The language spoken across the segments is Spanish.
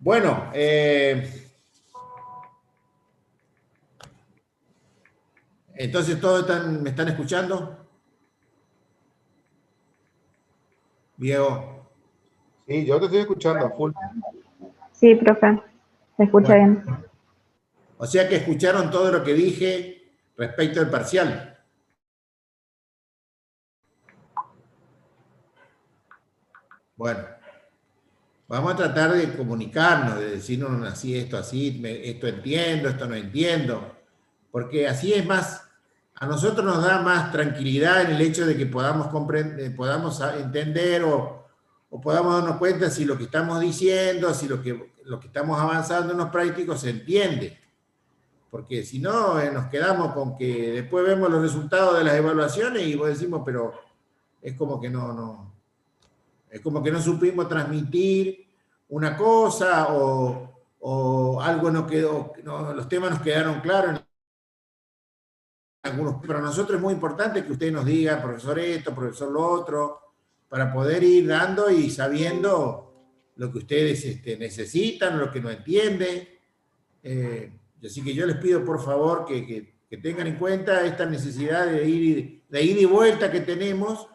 Bueno, entonces todos me están escuchando. Diego. Sí, yo te estoy escuchando a full. Sí, profe, se escucha bien. O sea que escucharon todo lo que dije respecto al parcial. Bueno, vamos a tratar de comunicarnos, de decirnos así, esto entiendo, esto no entiendo, porque así es más, a nosotros nos da más tranquilidad en el hecho de que podamos comprender, podamos entender o podamos darnos cuenta si lo que estamos diciendo, si lo que estamos avanzando en los prácticos se entiende. Porque si no, nos quedamos con que después vemos los resultados de las evaluaciones y vos decimos, pero es como que es como que no supimos transmitir una cosa o algo no quedó, los temas nos quedaron claros. Para nosotros es muy importante que usted nos diga, profesor esto, profesor lo otro, para poder ir dando y sabiendo lo que ustedes necesitan, lo que no entienden. Así que yo les pido, por favor, que tengan en cuenta esta necesidad de ir y vuelta que tenemos,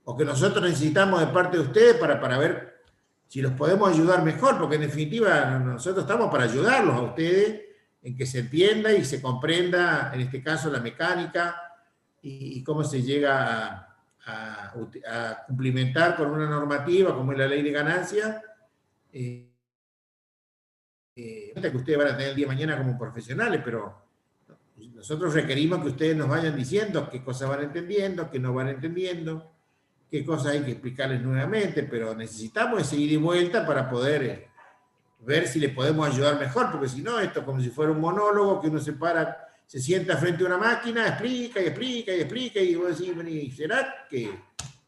o que nosotros necesitamos de parte de ustedes para ver si los podemos ayudar mejor, porque en definitiva nosotros estamos para ayudarlos a ustedes en que se entienda y se comprenda, en este caso, la mecánica y cómo se llega a cumplimentar con una normativa como es la ley de ganancia, que ustedes van a tener el día de mañana como profesionales, pero nosotros requerimos que ustedes nos vayan diciendo qué cosas van entendiendo, qué no van entendiendo, qué cosas hay que explicarles nuevamente, pero necesitamos ese ida y vuelta para poder ver si le podemos ayudar mejor, porque si no, esto es como si fuera un monólogo que uno se sienta frente a una máquina, explica y explica y explica, y vos decís, ¿será que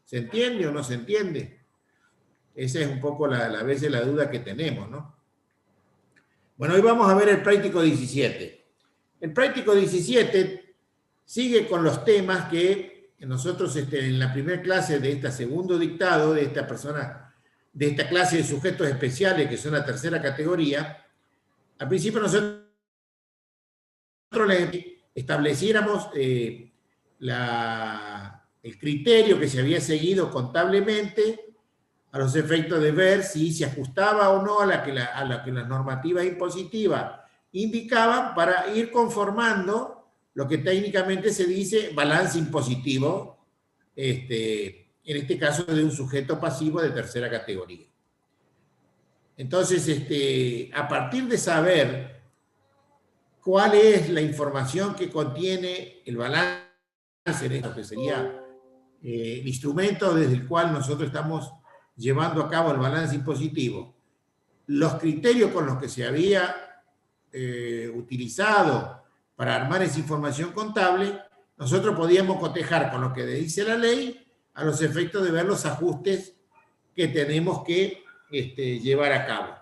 se entiende o no se entiende? Esa es un poco a veces la duda que tenemos, ¿no? Bueno, hoy vamos a ver el práctico 17. El práctico 17 sigue con los temas que nosotros en la primera clase de este segundo dictado, de esta clase de sujetos especiales, que son la tercera categoría, al principio nosotros estableciéramos el criterio que se había seguido contablemente a los efectos de ver si se ajustaba o no a lo que las normativas impositivas indicaban para ir conformando lo que técnicamente se dice balance impositivo, en este caso de un sujeto pasivo de tercera categoría. Entonces, a partir de saber cuál es la información que contiene el balance, en esto que sería el instrumento desde el cual nosotros estamos llevando a cabo el balance impositivo, los criterios con los que se había utilizado para armar esa información contable, nosotros podíamos cotejar con lo que dice la ley a los efectos de ver los ajustes que tenemos que llevar a cabo.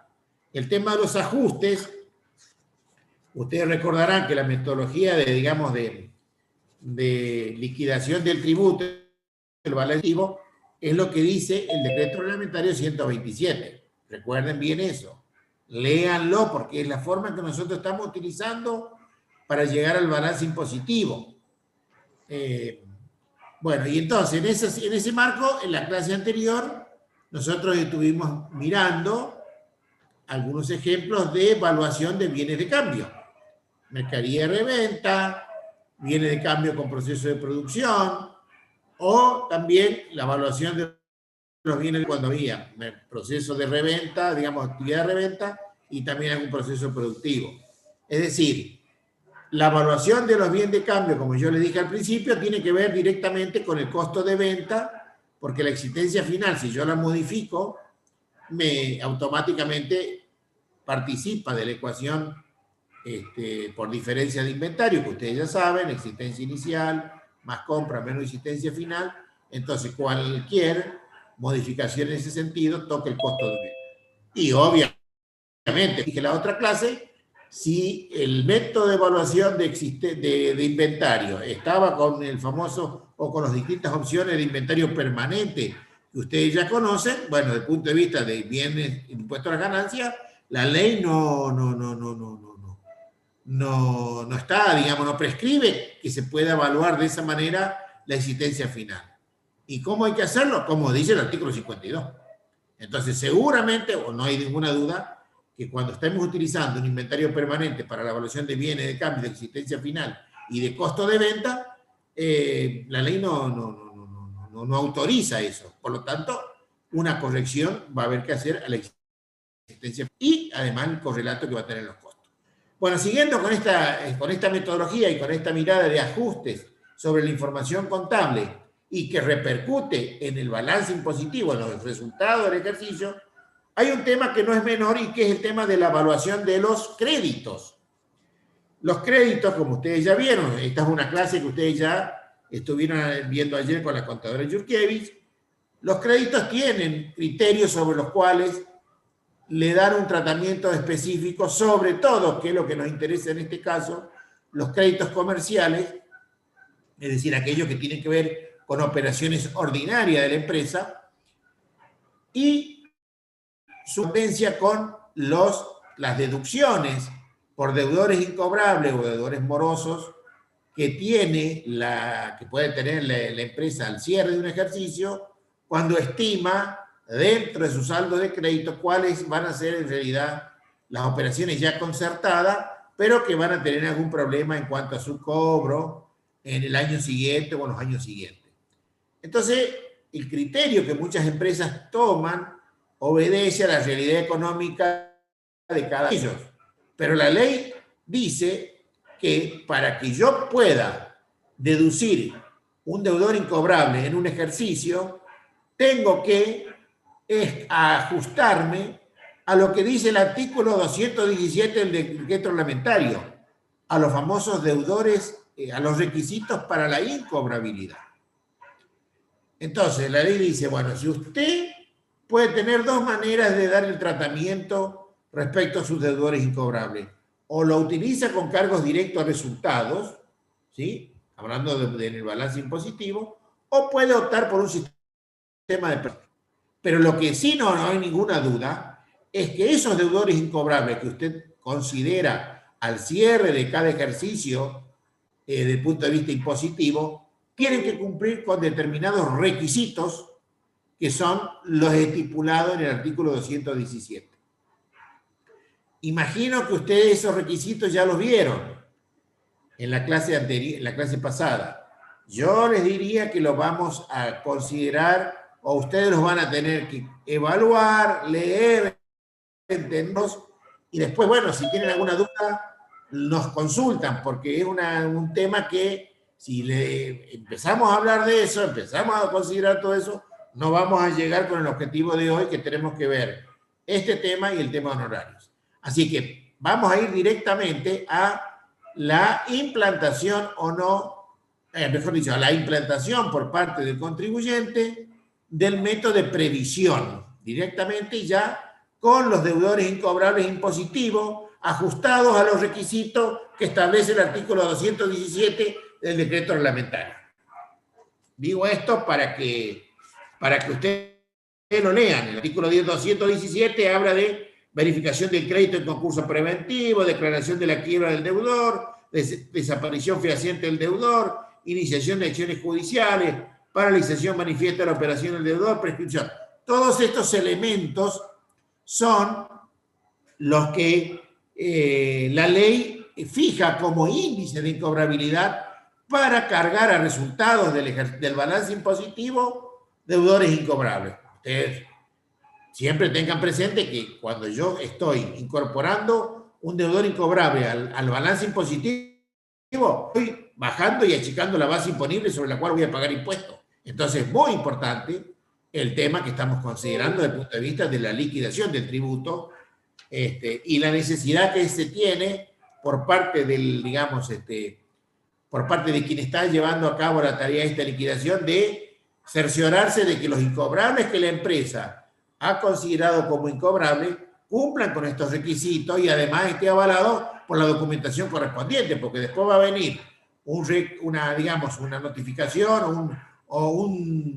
El tema de los ajustes, ustedes recordarán que la metodología de liquidación del tributo, el balance es lo que dice el decreto reglamentario 127. Recuerden bien eso. Léanlo porque es la forma en que nosotros estamos utilizando para llegar al balance impositivo. Bueno, y entonces en ese marco, en la clase anterior, nosotros estuvimos mirando algunos ejemplos de evaluación de bienes de cambio. Mercadería de reventa, bienes de cambio con proceso de producción, o también la evaluación de los bienes cuando había proceso de reventa, digamos, actividad de reventa, y también algún proceso productivo. Es decir, la evaluación de los bienes de cambio, como yo le dije al principio, tiene que ver directamente con el costo de venta, porque la existencia final, si yo la modifico, automáticamente participa de la ecuación por diferencia de inventario, que ustedes ya saben, existencia inicial, más compra, menos existencia final. Entonces, cualquier modificación en ese sentido toca el costo de venta. Y obviamente, dije la otra clase, si el método de evaluación de inventario estaba con el famoso o con las distintas opciones de inventario permanente que ustedes ya conocen, bueno, desde el punto de vista de bienes, impuestos a las ganancias, la ley no está, digamos, no prescribe que se pueda evaluar de esa manera la existencia final. ¿Y cómo hay que hacerlo? Como dice el artículo 52. Entonces, seguramente, o no hay ninguna duda, que cuando estemos utilizando un inventario permanente para la evaluación de bienes de cambio de existencia final y de costo de venta, la ley no autoriza eso. Por lo tanto, una corrección va a haber que hacer a la existencia y además el correlato que va a tener los costos. Bueno, siguiendo con esta metodología y con esta mirada de ajustes sobre la información contable y que repercute en el balance impositivo, en los resultados del ejercicio, hay un tema que no es menor y que es el tema de la evaluación de los créditos. Los créditos, como ustedes ya vieron, esta es una clase que ustedes ya estuvieron viendo ayer con la contadora Yurkiewicz, los créditos tienen criterios sobre los cuales le dan un tratamiento específico, sobre todo, que es lo que nos interesa en este caso, los créditos comerciales, es decir, aquellos que tienen que ver con operaciones ordinarias de la empresa, y su tendencia con las deducciones por deudores incobrables o deudores morosos que puede tener la empresa al cierre de un ejercicio cuando estima dentro de su saldo de crédito cuáles van a ser en realidad las operaciones ya concertadas, pero que van a tener algún problema en cuanto a su cobro en el año siguiente o en los años siguientes. Entonces, el criterio que muchas empresas toman obedece a la realidad económica de cada uno de ellos. Pero la ley dice que para que yo pueda deducir un deudor incobrable en un ejercicio, tengo que ajustarme a lo que dice el artículo 217 del decreto reglamentario, a los famosos deudores, a los requisitos para la incobrabilidad. Entonces, la ley dice, bueno, si usted puede tener dos maneras de dar el tratamiento respecto a sus deudores incobrables, o lo utiliza con cargos directos a resultados, ¿sí? Hablando del balance impositivo, o puede optar por un sistema de... Pero lo que sí no hay ninguna duda es que esos deudores incobrables que usted considera al cierre de cada ejercicio desde el punto de vista impositivo, tienen que cumplir con determinados requisitos que son los estipulados en el artículo 217. Imagino que ustedes esos requisitos ya los vieron en la clase anterior, en la clase pasada. Yo les diría que los vamos a considerar, o ustedes los van a tener que evaluar, leer, entenderlos, y después, bueno, si tienen alguna duda, nos consultan, porque es un tema que si empezamos a hablar de eso, empezamos a considerar todo eso, no vamos a llegar con el objetivo de hoy, que tenemos que ver este tema y el tema de honorarios. Así que vamos a ir directamente a la implantación o no, mejor dicho, a la implantación por parte del contribuyente del método de previsión, directamente ya con los deudores incobrables impositivos ajustados a los requisitos que establece el artículo 217 del decreto reglamentario. Digo esto para que ustedes lo lean. El artículo 217 habla de verificación del crédito en concurso preventivo, declaración de la quiebra del deudor, desaparición fehaciente del deudor, iniciación de acciones judiciales, paralización manifiesta de la operación del deudor, prescripción. Todos estos elementos son los que la ley fija como índice de incobrabilidad para cargar a resultados del balance impositivo deudores incobrables. Ustedes siempre tengan presente que cuando yo estoy incorporando un deudor incobrable al balance impositivo, estoy bajando y achicando la base imponible sobre la cual voy a pagar impuestos. Entonces, es muy importante el tema que estamos considerando desde el punto de vista de la liquidación del tributo y la necesidad que se tiene por parte del, digamos, por parte de quien está llevando a cabo la tarea de esta liquidación de cerciorarse de que los incobrables que la empresa ha considerado como incobrables cumplan con estos requisitos y además esté avalado por la documentación correspondiente, porque después va a venir una notificación o un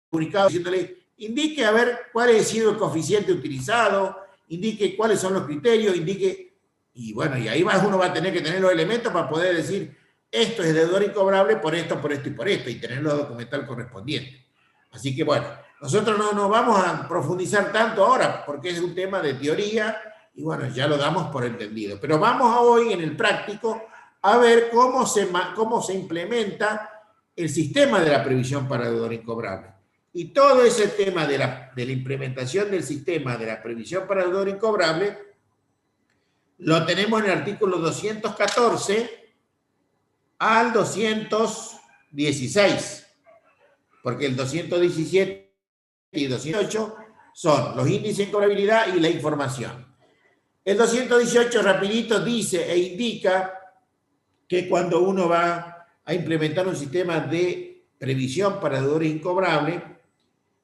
comunicado diciéndole, indique a ver cuál ha sido el coeficiente utilizado indique cuáles son los criterios, indique, y bueno, y ahí uno va a tener que tener los elementos para poder decir, esto es deudor incobrable por esto, por esto y por esto, y tener lo documental correspondiente. Así que bueno, nosotros no nos vamos a profundizar tanto ahora, porque es un tema de teoría, y bueno, ya lo damos por entendido. Pero vamos a hoy, en el práctico, a ver cómo se implementa el sistema de la previsión para deudor incobrable. Y todo ese tema de la implementación del sistema de la previsión para deudor incobrable lo tenemos en el artículo 214 al 216, porque el 217 y 208 son los índices de incobrabilidad y la información. El 218 rapidito dice e indica que cuando uno va a implementar un sistema de previsión para deudores incobrables,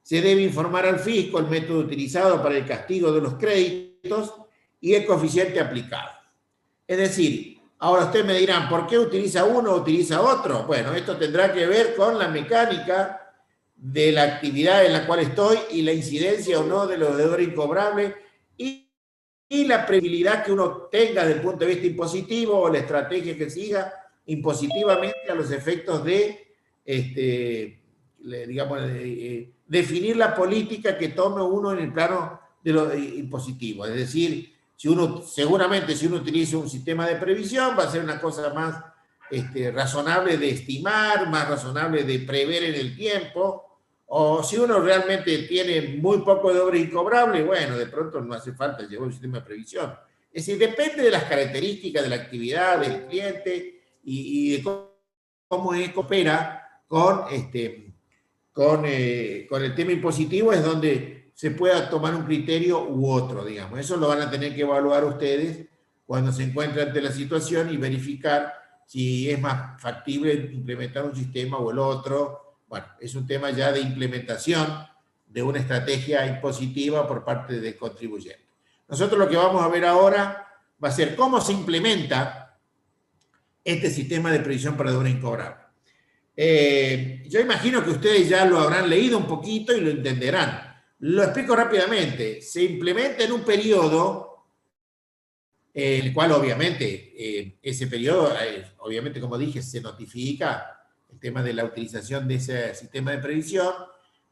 se debe informar al fisco el método utilizado para el castigo de los créditos y el coeficiente aplicado. Es decir, ahora ustedes me dirán, ¿por qué utiliza uno o utiliza otro? Bueno, esto tendrá que ver con la mecánica de la actividad en la cual estoy y la incidencia o no de los deudores incobrables y la previsibilidad que uno tenga desde el punto de vista impositivo o la estrategia que siga impositivamente a los efectos de, digamos, definir la política que tome uno en el plano de lo impositivo. Es decir, seguramente si uno utiliza un sistema de previsión va a ser una cosa más razonable de estimar, más razonable de prever en el tiempo, o si uno realmente tiene muy poco de obra incobrable, bueno, de pronto no hace falta llevar un sistema de previsión. Es decir, depende de las características de la actividad del cliente y de cómo opera con el tema impositivo, es donde se pueda tomar un criterio u otro, digamos. Eso lo van a tener que evaluar ustedes cuando se encuentren ante la situación y verificar si es más factible implementar un sistema o el otro. Bueno, es un tema ya de implementación de una estrategia impositiva por parte del contribuyente. Nosotros lo que vamos a ver ahora va a ser cómo se implementa este sistema de previsión para deudores incobrables. Yo imagino que ustedes ya lo habrán leído un poquito y lo entenderán. Lo explico rápidamente. Se implementa en un periodo en el cual obviamente ese periodo, obviamente como dije, se notifica el tema de la utilización de ese sistema de previsión,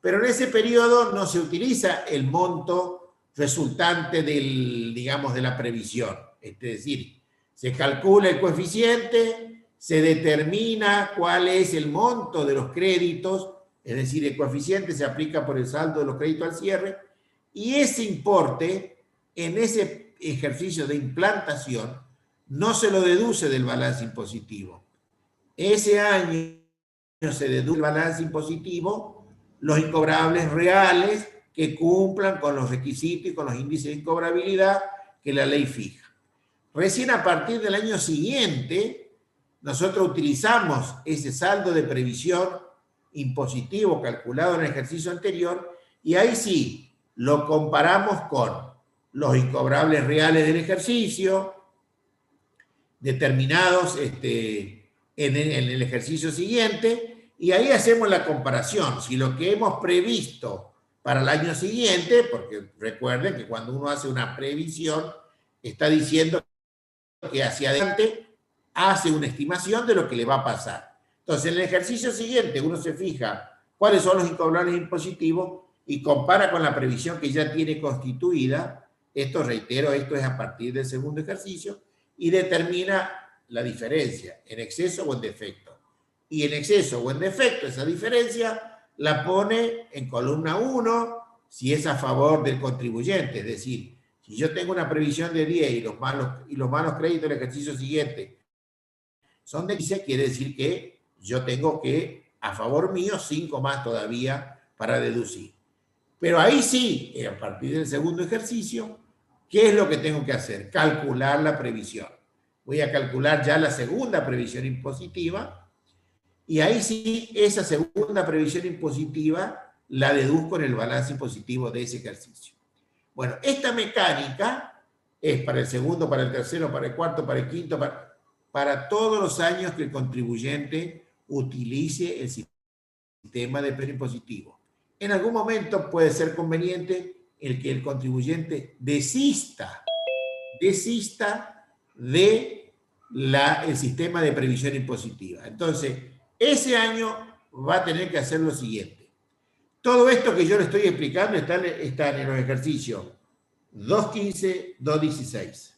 pero en ese periodo no se utiliza el monto resultante digamos, de la previsión. Es decir, se calcula el coeficiente, se determina cuál es el monto de los créditos, es decir, el coeficiente se aplica por el saldo de los créditos al cierre, y ese importe en ese ejercicio de implantación no se lo deduce del balance impositivo. Ese año se deduce el balance impositivo los incobrables reales que cumplan con los requisitos y con los índices de incobrabilidad que la ley fija. Recién a partir del año siguiente, nosotros utilizamos ese saldo de previsión impositivo calculado en el ejercicio anterior y ahí sí lo comparamos con los incobrables reales del ejercicio determinados en el ejercicio siguiente, y ahí hacemos la comparación. Si lo que hemos previsto para el año siguiente, porque recuerden que cuando uno hace una previsión, está diciendo que hacia adelante hace una estimación de lo que le va a pasar. Entonces, en el ejercicio siguiente, uno se fija cuáles son los incobrables impositivos y compara con la previsión que ya tiene constituida. Esto, reitero, esto es a partir del segundo ejercicio, y determina la diferencia en exceso o en defecto. Y en exceso o en defecto, esa diferencia la pone en columna 1 si es a favor del contribuyente. Es decir, si yo tengo una previsión de 10 y los malos créditos del ejercicio siguiente son de 15, quiere decir que yo tengo que, a favor mío, 5 más todavía para deducir. Pero ahí sí, a partir del segundo ejercicio, ¿qué es lo que tengo que hacer? Calcular la previsión. Voy a calcular ya la segunda previsión impositiva y ahí sí, esa segunda previsión impositiva la deduzco en el balance impositivo de ese ejercicio. Bueno, esta mecánica es para el segundo, para el tercero, para el cuarto, para el quinto, para todos los años que el contribuyente utilice el sistema de preimpositivo. En algún momento puede ser conveniente el que el contribuyente desista de el sistema de previsión impositiva. Entonces, ese año va a tener que hacer lo siguiente. Todo esto que yo le estoy explicando está en los ejercicios 2.15, 2.16.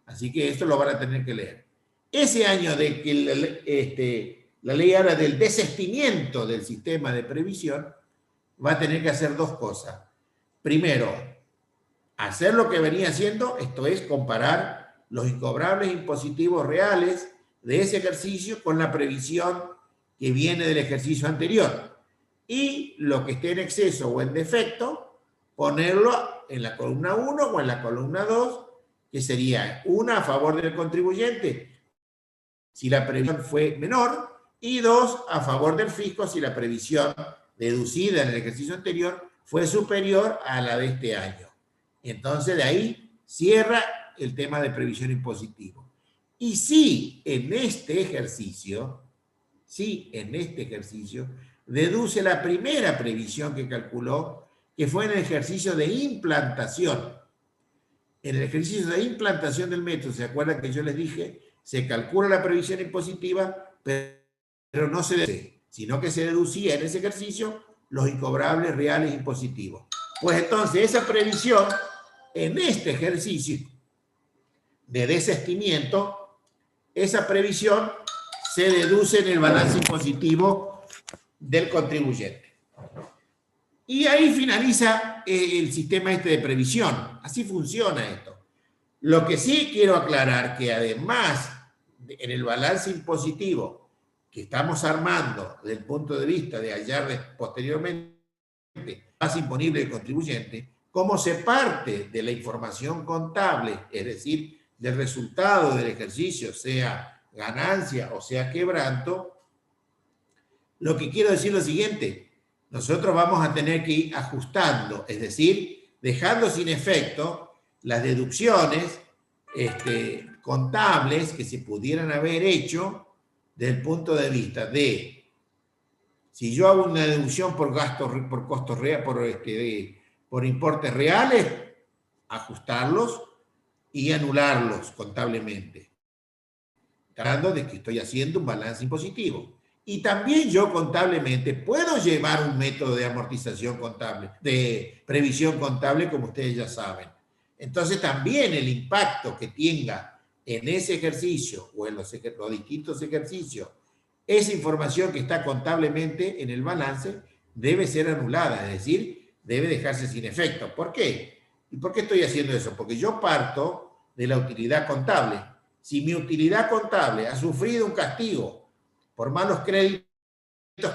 Así que esto lo van a tener que leer. Ese año de que la ley habla del desistimiento del sistema de previsión, va a tener que hacer dos cosas. Primero, hacer lo que venía haciendo, esto es comparar los incobrables impositivos reales de ese ejercicio con la previsión que viene del ejercicio anterior. Y lo que esté en exceso o en defecto, ponerlo en la columna 1 o en la columna 2, que sería una a favor del contribuyente si la previsión fue menor, y 2 a favor del fisco si la previsión deducida en el ejercicio anterior fue superior a la de este año. Entonces, de ahí cierra el tema de previsión impositiva. Y si en este ejercicio, deduce la primera previsión que calculó, que fue en el ejercicio de implantación. En el ejercicio de implantación del método, ¿se acuerdan que yo les dije? Se calcula la previsión impositiva, pero no se deduce, sino que se deducía en ese ejercicio los incobrables reales impositivos. Pues entonces esa previsión en este ejercicio de desistimiento, esa previsión se deduce en el balance impositivo del contribuyente. Y ahí finaliza el sistema de previsión. Así funciona esto. Lo que sí quiero aclarar que además en el balance impositivo que estamos armando desde el punto de vista de hallar posteriormente más imponible del contribuyente, como se parte de la información contable, es decir, del resultado del ejercicio, sea ganancia o sea quebranto, lo que quiero decir es lo siguiente: nosotros vamos a tener que ir ajustando, es decir, dejando sin efecto las deducciones contables que se pudieran haber hecho desde el punto de vista de, si yo hago una deducción por gastos, por costos reales, por importes reales, ajustarlos y anularlos contablemente, hablando de que estoy haciendo un balance impositivo. Y también yo contablemente puedo llevar un método de amortización contable, de previsión contable, como ustedes ya saben. Entonces también el impacto que tenga en ese ejercicio o en los distintos ejercicios, esa información que está contablemente en el balance debe ser anulada, es decir, debe dejarse sin efecto. ¿Por qué? ¿Y por qué estoy haciendo eso? Porque yo parto de la utilidad contable. Si mi utilidad contable ha sufrido un castigo por malos créditos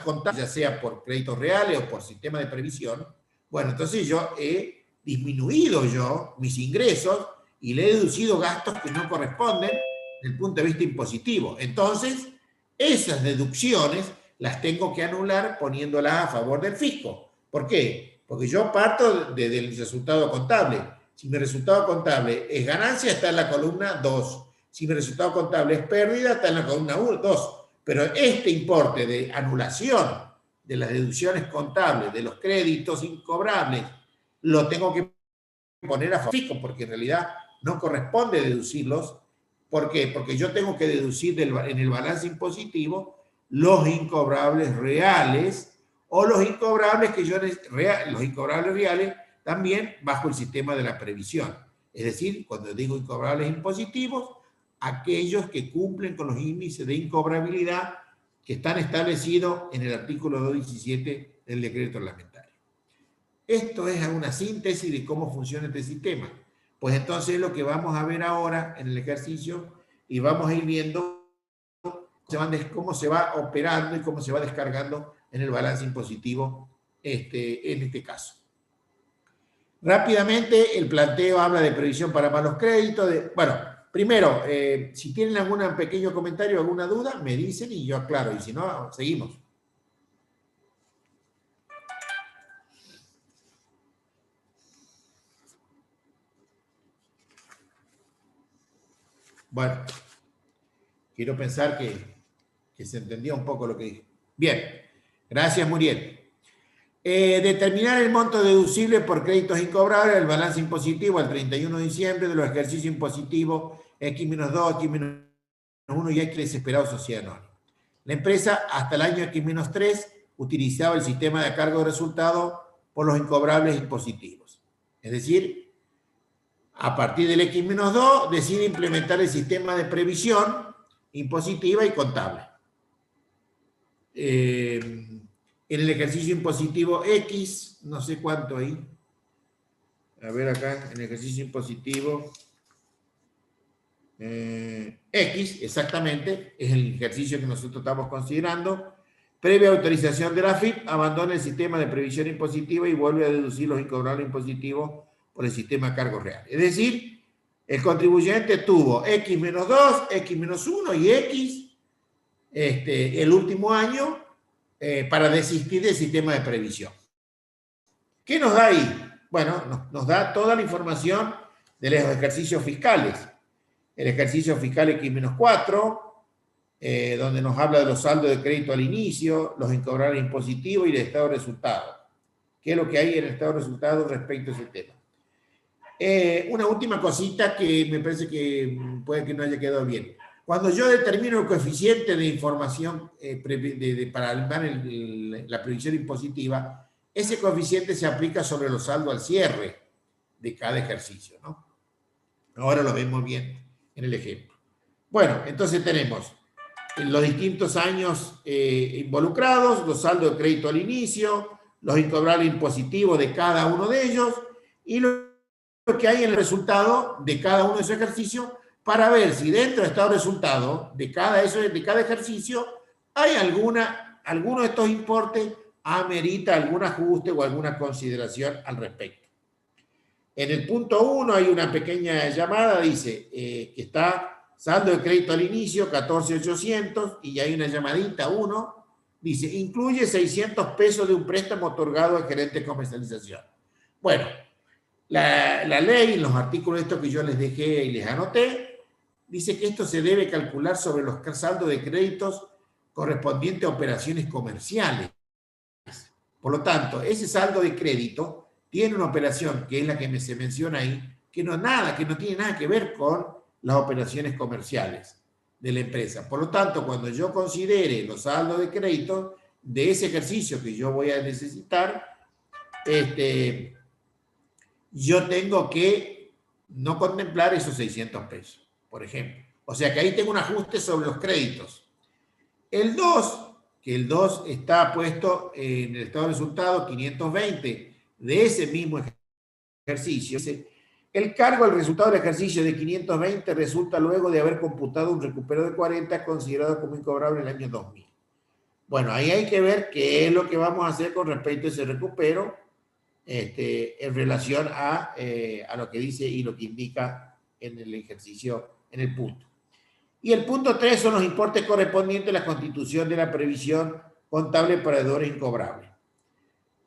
contables, ya sea por créditos reales o por sistema de previsión, bueno, entonces yo he disminuido mis ingresos y le he deducido gastos que no corresponden desde el punto de vista impositivo. Entonces, esas deducciones las tengo que anular poniéndolas a favor del fisco. ¿Por qué? Porque yo parto del resultado contable. Si mi resultado contable es ganancia, está en la columna 2. Si mi resultado contable es pérdida, está en la columna 2. Pero este importe de anulación de las deducciones contables, de los créditos incobrables, lo tengo que poner a favor del fisco, porque en realidad no corresponde deducirlos. ¿Por qué? Porque yo tengo que deducir en el balance impositivo los incobrables reales o los incobrables los incobrables reales también bajo el sistema de la previsión. Es decir, cuando digo incobrables impositivos, aquellos que cumplen con los índices de incobrabilidad que están establecidos en el artículo 217 del decreto reglamentario. Esto es una síntesis de cómo funciona este sistema. Pues entonces es lo que vamos a ver ahora en el ejercicio y vamos a ir viendo cómo se va operando y cómo se va descargando en el balance impositivo en este caso. Rápidamente, el planteo habla de previsión para malos créditos. Primero, si tienen algún pequeño comentario, alguna duda, me dicen y yo aclaro. Y si no, seguimos. Bueno, quiero pensar que se entendió un poco lo que dije. Bien, gracias, Muriel. Determinar el monto deducible por créditos incobrables del balance impositivo al 31 de diciembre de los ejercicios impositivos X-2, X-1 y X desesperado sociedad anónima. La empresa hasta el año X-3 utilizaba el sistema de cargo de resultado por los incobrables impositivos. Es decir, a partir del X-2 decide implementar el sistema de previsión impositiva y contable. En el ejercicio impositivo X, no sé cuánto ahí. A ver acá, en el ejercicio impositivo X, exactamente, es el ejercicio que nosotros estamos considerando. Previa autorización de la AFIP, abandona el sistema de previsión impositiva y vuelve a deducir los incobrables impositivos por el sistema de cargo real. Es decir, el contribuyente tuvo X-2, X-1 y X el último año para desistir del sistema de previsión. ¿Qué nos da ahí? Bueno, nos da toda la información de los ejercicios fiscales. El ejercicio fiscal X-4, donde nos habla de los saldos de crédito al inicio, los incobrables impositivos y el estado de resultado. ¿Qué es lo que hay en el estado de resultado respecto a ese tema? Una última cosita que me parece que puede que no haya quedado bien. Cuando yo determino el coeficiente de información para la previsión impositiva, ese coeficiente se aplica sobre los saldos al cierre de cada ejercicio, ¿no? Ahora lo vemos bien en el ejemplo. Bueno, entonces tenemos los distintos años involucrados, los saldos de crédito al inicio, los incobrables impositivos de cada uno de ellos y lo que hay en el resultado de cada uno de esos ejercicios para ver si dentro de este resultado de cada ejercicio hay alguno de estos importes amerita algún ajuste o alguna consideración al respecto. En el punto 1 hay una pequeña llamada, dice que está saldo de crédito al inicio, 14.800, y hay una llamadita 1, dice, incluye 600 pesos de un préstamo otorgado al gerente de comercialización. Bueno, la ley, los artículos estos que yo les dejé y les anoté, dice que esto se debe calcular sobre los saldos de créditos correspondientes a operaciones comerciales. Por lo tanto, ese saldo de crédito tiene una operación, que es la que se menciona ahí, que no tiene nada que ver con las operaciones comerciales de la empresa. Por lo tanto, cuando yo considere los saldos de crédito de ese ejercicio que yo voy a necesitar, yo tengo que no contemplar esos 600 pesos, por ejemplo. O sea que ahí tengo un ajuste sobre los créditos. El 2, que el 2 está puesto en el estado de resultado 520 de ese mismo ejercicio. El cargo al resultado del ejercicio de 520 resulta luego de haber computado un recupero de 40 considerado como incobrable en el año 2000. Bueno, ahí hay que ver qué es lo que vamos a hacer con respecto a ese recupero en relación a lo que dice y lo que indica en el ejercicio, en el punto. Y el punto 3 son los importes correspondientes a la constitución de la previsión contable para deudores incobrables.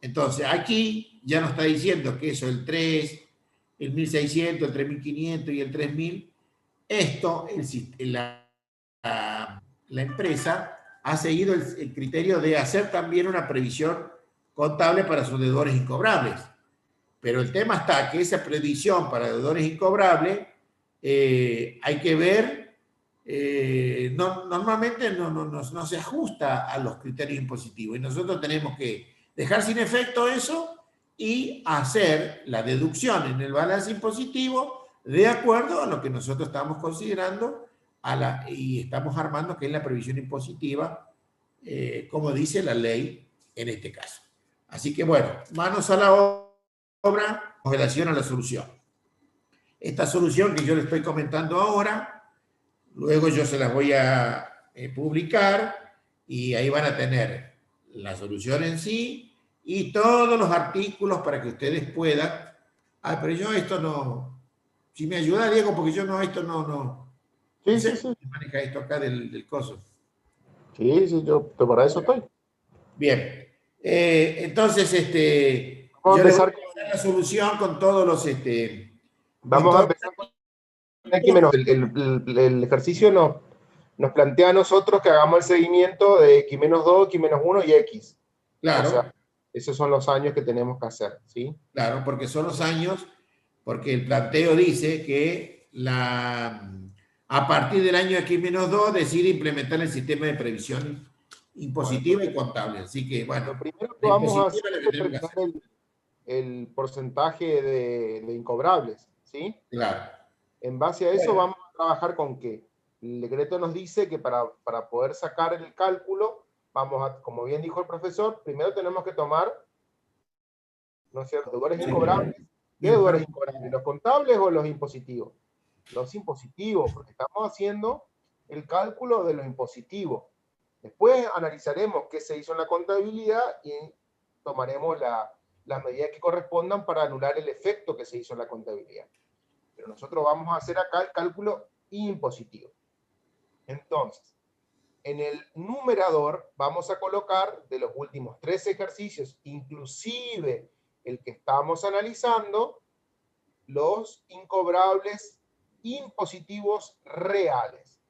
Entonces, aquí ya nos está diciendo que eso, el 3, el 1.600, el 3.500 y el 3.000, esto, la empresa ha seguido el criterio de hacer también una previsión contable para sus deudores incobrables. Pero el tema está que esa previsión para deudores incobrables hay que ver, normalmente no se ajusta a los criterios impositivos y nosotros tenemos que dejar sin efecto eso y hacer la deducción en el balance impositivo de acuerdo a lo que nosotros estamos considerando y estamos armando, que es la previsión impositiva, como dice la ley en este caso. Así que bueno, manos a la obra con relación a la solución. Esta solución que yo le estoy comentando ahora, luego yo se las voy a publicar y ahí van a tener la solución en sí y todos los artículos para que ustedes puedan. Pero yo esto no. Si me ayuda, Diego, porque yo no, esto no. Sí, sí, sí. Maneja esto acá del coso. Sí, sí, yo para eso estoy. Bien. Entonces, vamos yo a empezar les voy a dar la solución con todos los. Vamos a empezar con aquí menos. El ejercicio nos plantea a nosotros que hagamos el seguimiento de X-2, X-1 y X. Claro. O sea, Esos son los años que tenemos que hacer, ¿sí? Claro, porque son los años, porque el planteo dice que a partir del año X-2 decide implementar el sistema de previsión impositiva y contable. Así que, bueno, Lo primero que la vamos a hacer impositiva es la que es tenemos que determinar hacer. el porcentaje de incobrables, ¿sí? Claro. En base a eso Bueno, vamos a trabajar con que el decreto nos dice que para poder sacar el cálculo, vamos a, como bien dijo el profesor, primero tenemos que tomar, ¿no es cierto?, deudores incobrables. ¿Qué deudores incobrables? ¿Los contables o los impositivos? Los impositivos, porque estamos haciendo el cálculo de los impositivos. Después analizaremos qué se hizo en la contabilidad y tomaremos las medidas que correspondan para anular el efecto que se hizo en la contabilidad. Pero nosotros vamos a hacer acá el cálculo impositivo. Entonces, en el numerador vamos a colocar de los últimos 3 ejercicios, inclusive el que estamos analizando, los incobrables impositivos reales.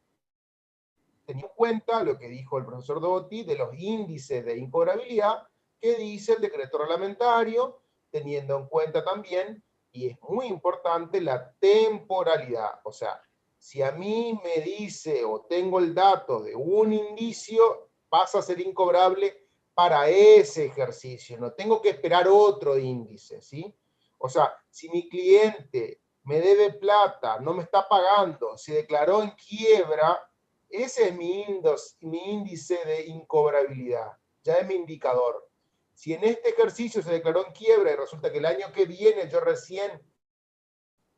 Teniendo en cuenta lo que dijo el profesor Dotti de los índices de incobrabilidad que dice el decreto reglamentario, teniendo en cuenta también, y es muy importante, la temporalidad. O sea, si a mí me dice o tengo el dato de un indicio, pasa a ser incobrable para ese ejercicio. No tengo que esperar otro índice, ¿sí? O sea, si mi cliente me debe plata, no me está pagando, se declaró en quiebra, ese es mi índice de incobrabilidad, ya es mi indicador. Si en este ejercicio se declaró en quiebra y resulta que el año que viene yo recién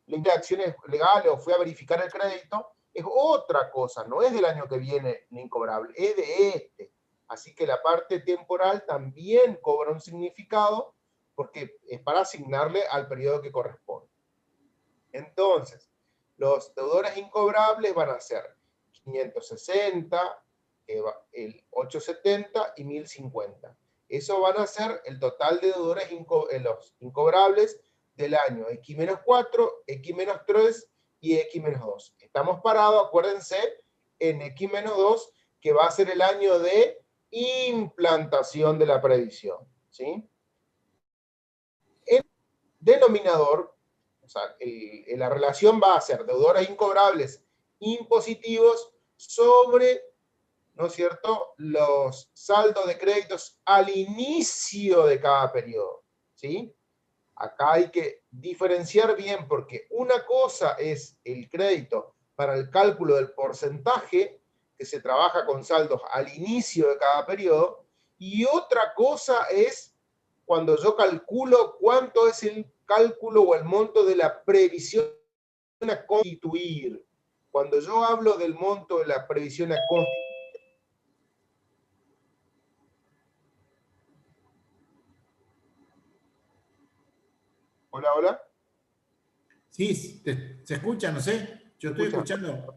le hice acciones legales o fui a verificar el crédito, es otra cosa, no es del año que viene ni incobrable, es de este. Así que la parte temporal también cobra un significado porque es para asignarle al periodo que corresponde. Entonces, los deudores incobrables van a ser 560, el 870 y 1050. Eso van a ser el total de deudores los incobrables del año X-4, X-3 y X-2. Estamos parados, acuérdense, en X-2, que va a ser el año de implantación de la previsión, ¿sí? El denominador, o sea, la relación va a ser deudores incobrables impositivos sobre, ¿no es cierto?, los saldos de créditos al inicio de cada periodo, ¿sí? Acá hay que diferenciar bien porque una cosa es el crédito para el cálculo del porcentaje que se trabaja con saldos al inicio de cada periodo y otra cosa es cuando yo calculo cuánto es el cálculo o el monto de la previsión a constituir. Cuando yo hablo del monto de la previsión a constituir, hola, hola. sí, se escucha, no sé. Yo ¿Me estoy escuchan? escuchando.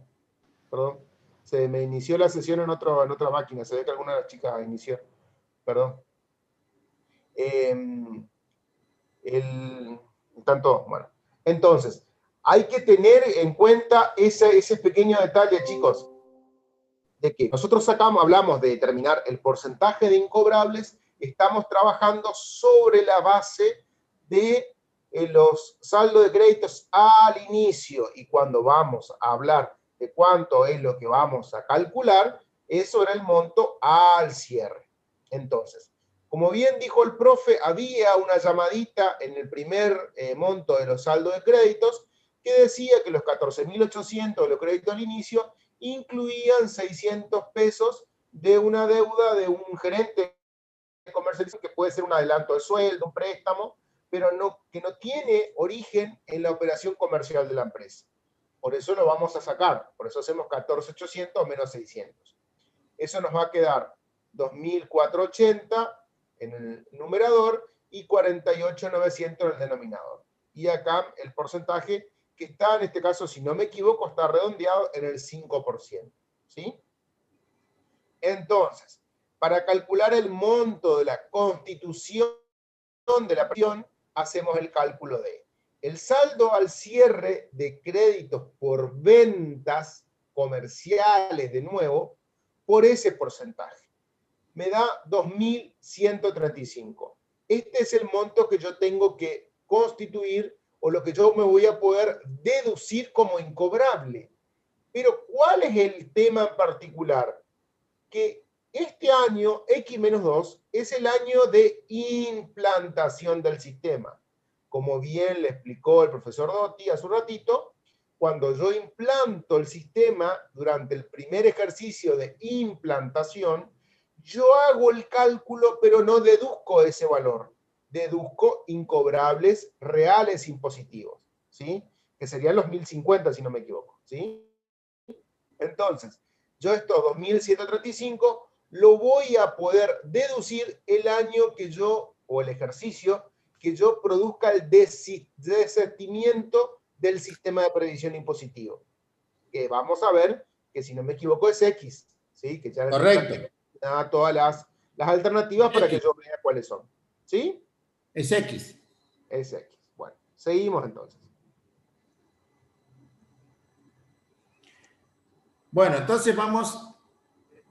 Perdón. Se me inició la sesión en otra máquina. Se ve que alguna de las chicas inició. Perdón. Tanto, bueno. Entonces, hay que tener en cuenta ese pequeño detalle, chicos, de que nosotros hablamos de determinar el porcentaje de incobrables, estamos trabajando sobre la base de los saldos de créditos al inicio, y cuando vamos a hablar de cuánto es lo que vamos a calcular, es sobre el monto al cierre. Entonces, como bien dijo el profe, había una llamadita en el primer monto de los saldos de créditos que decía que los 14.800 de los créditos al inicio incluían 600 pesos de una deuda de un gerente de comercialización, que puede ser un adelanto de sueldo, un préstamo, pero que no tiene origen en la operación comercial de la empresa. Por eso lo vamos a sacar, por eso hacemos 14.800 menos 600. Eso nos va a quedar 2.480 en el numerador y 48.900 en el denominador. Y acá el porcentaje que está, en este caso, si no me equivoco, está redondeado en el 5%. ¿Sí? Entonces, para calcular el monto de la constitución de la previsión, hacemos el cálculo de el saldo al cierre de créditos por ventas comerciales, de nuevo, por ese porcentaje. Me da 2.135. este es el monto que yo tengo que constituir o lo que yo me voy a poder deducir como incobrable. Pero ¿cuál es el tema en particular? Que este año, X-2, es el año de implantación del sistema. Como bien le explicó el profesor Dotti hace un ratito, cuando yo implanto el sistema durante el primer ejercicio de implantación, yo hago el cálculo, pero no deduzco ese valor. Deduzco incobrables reales impositivos, ¿sí? Que serían los 1050, si no me equivoco, ¿sí? Entonces, yo estos 2135 lo voy a poder deducir el año que yo, o el ejercicio, que yo produzca el desistimiento del sistema de previsión impositivo. Que vamos a ver que, si no me equivoco, es X, ¿sí? Que ya Correcto. a todas las alternativas para que yo vea cuáles son. ¿Sí? Es X. Es X. Bueno, seguimos entonces. Bueno, entonces vamos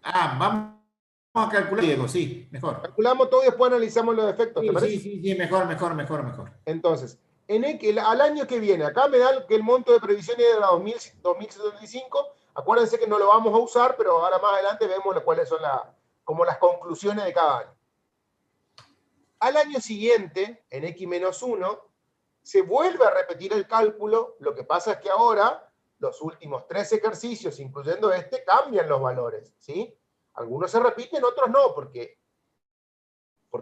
a calcular, Diego, sí, mejor. Calculamos todo y después analizamos los efectos, ¿te parece? Sí, mejor. Entonces, al año que viene, acá me da que el monto de previsión es de la 2075. Acuérdense que no lo vamos a usar, pero ahora más adelante vemos cuáles son como las conclusiones de cada año. Al año siguiente, en X-1, se vuelve a repetir el cálculo. Lo que pasa es que ahora los últimos 3 ejercicios, incluyendo este, cambian los valores, ¿sí? Algunos se repiten, otros no, porque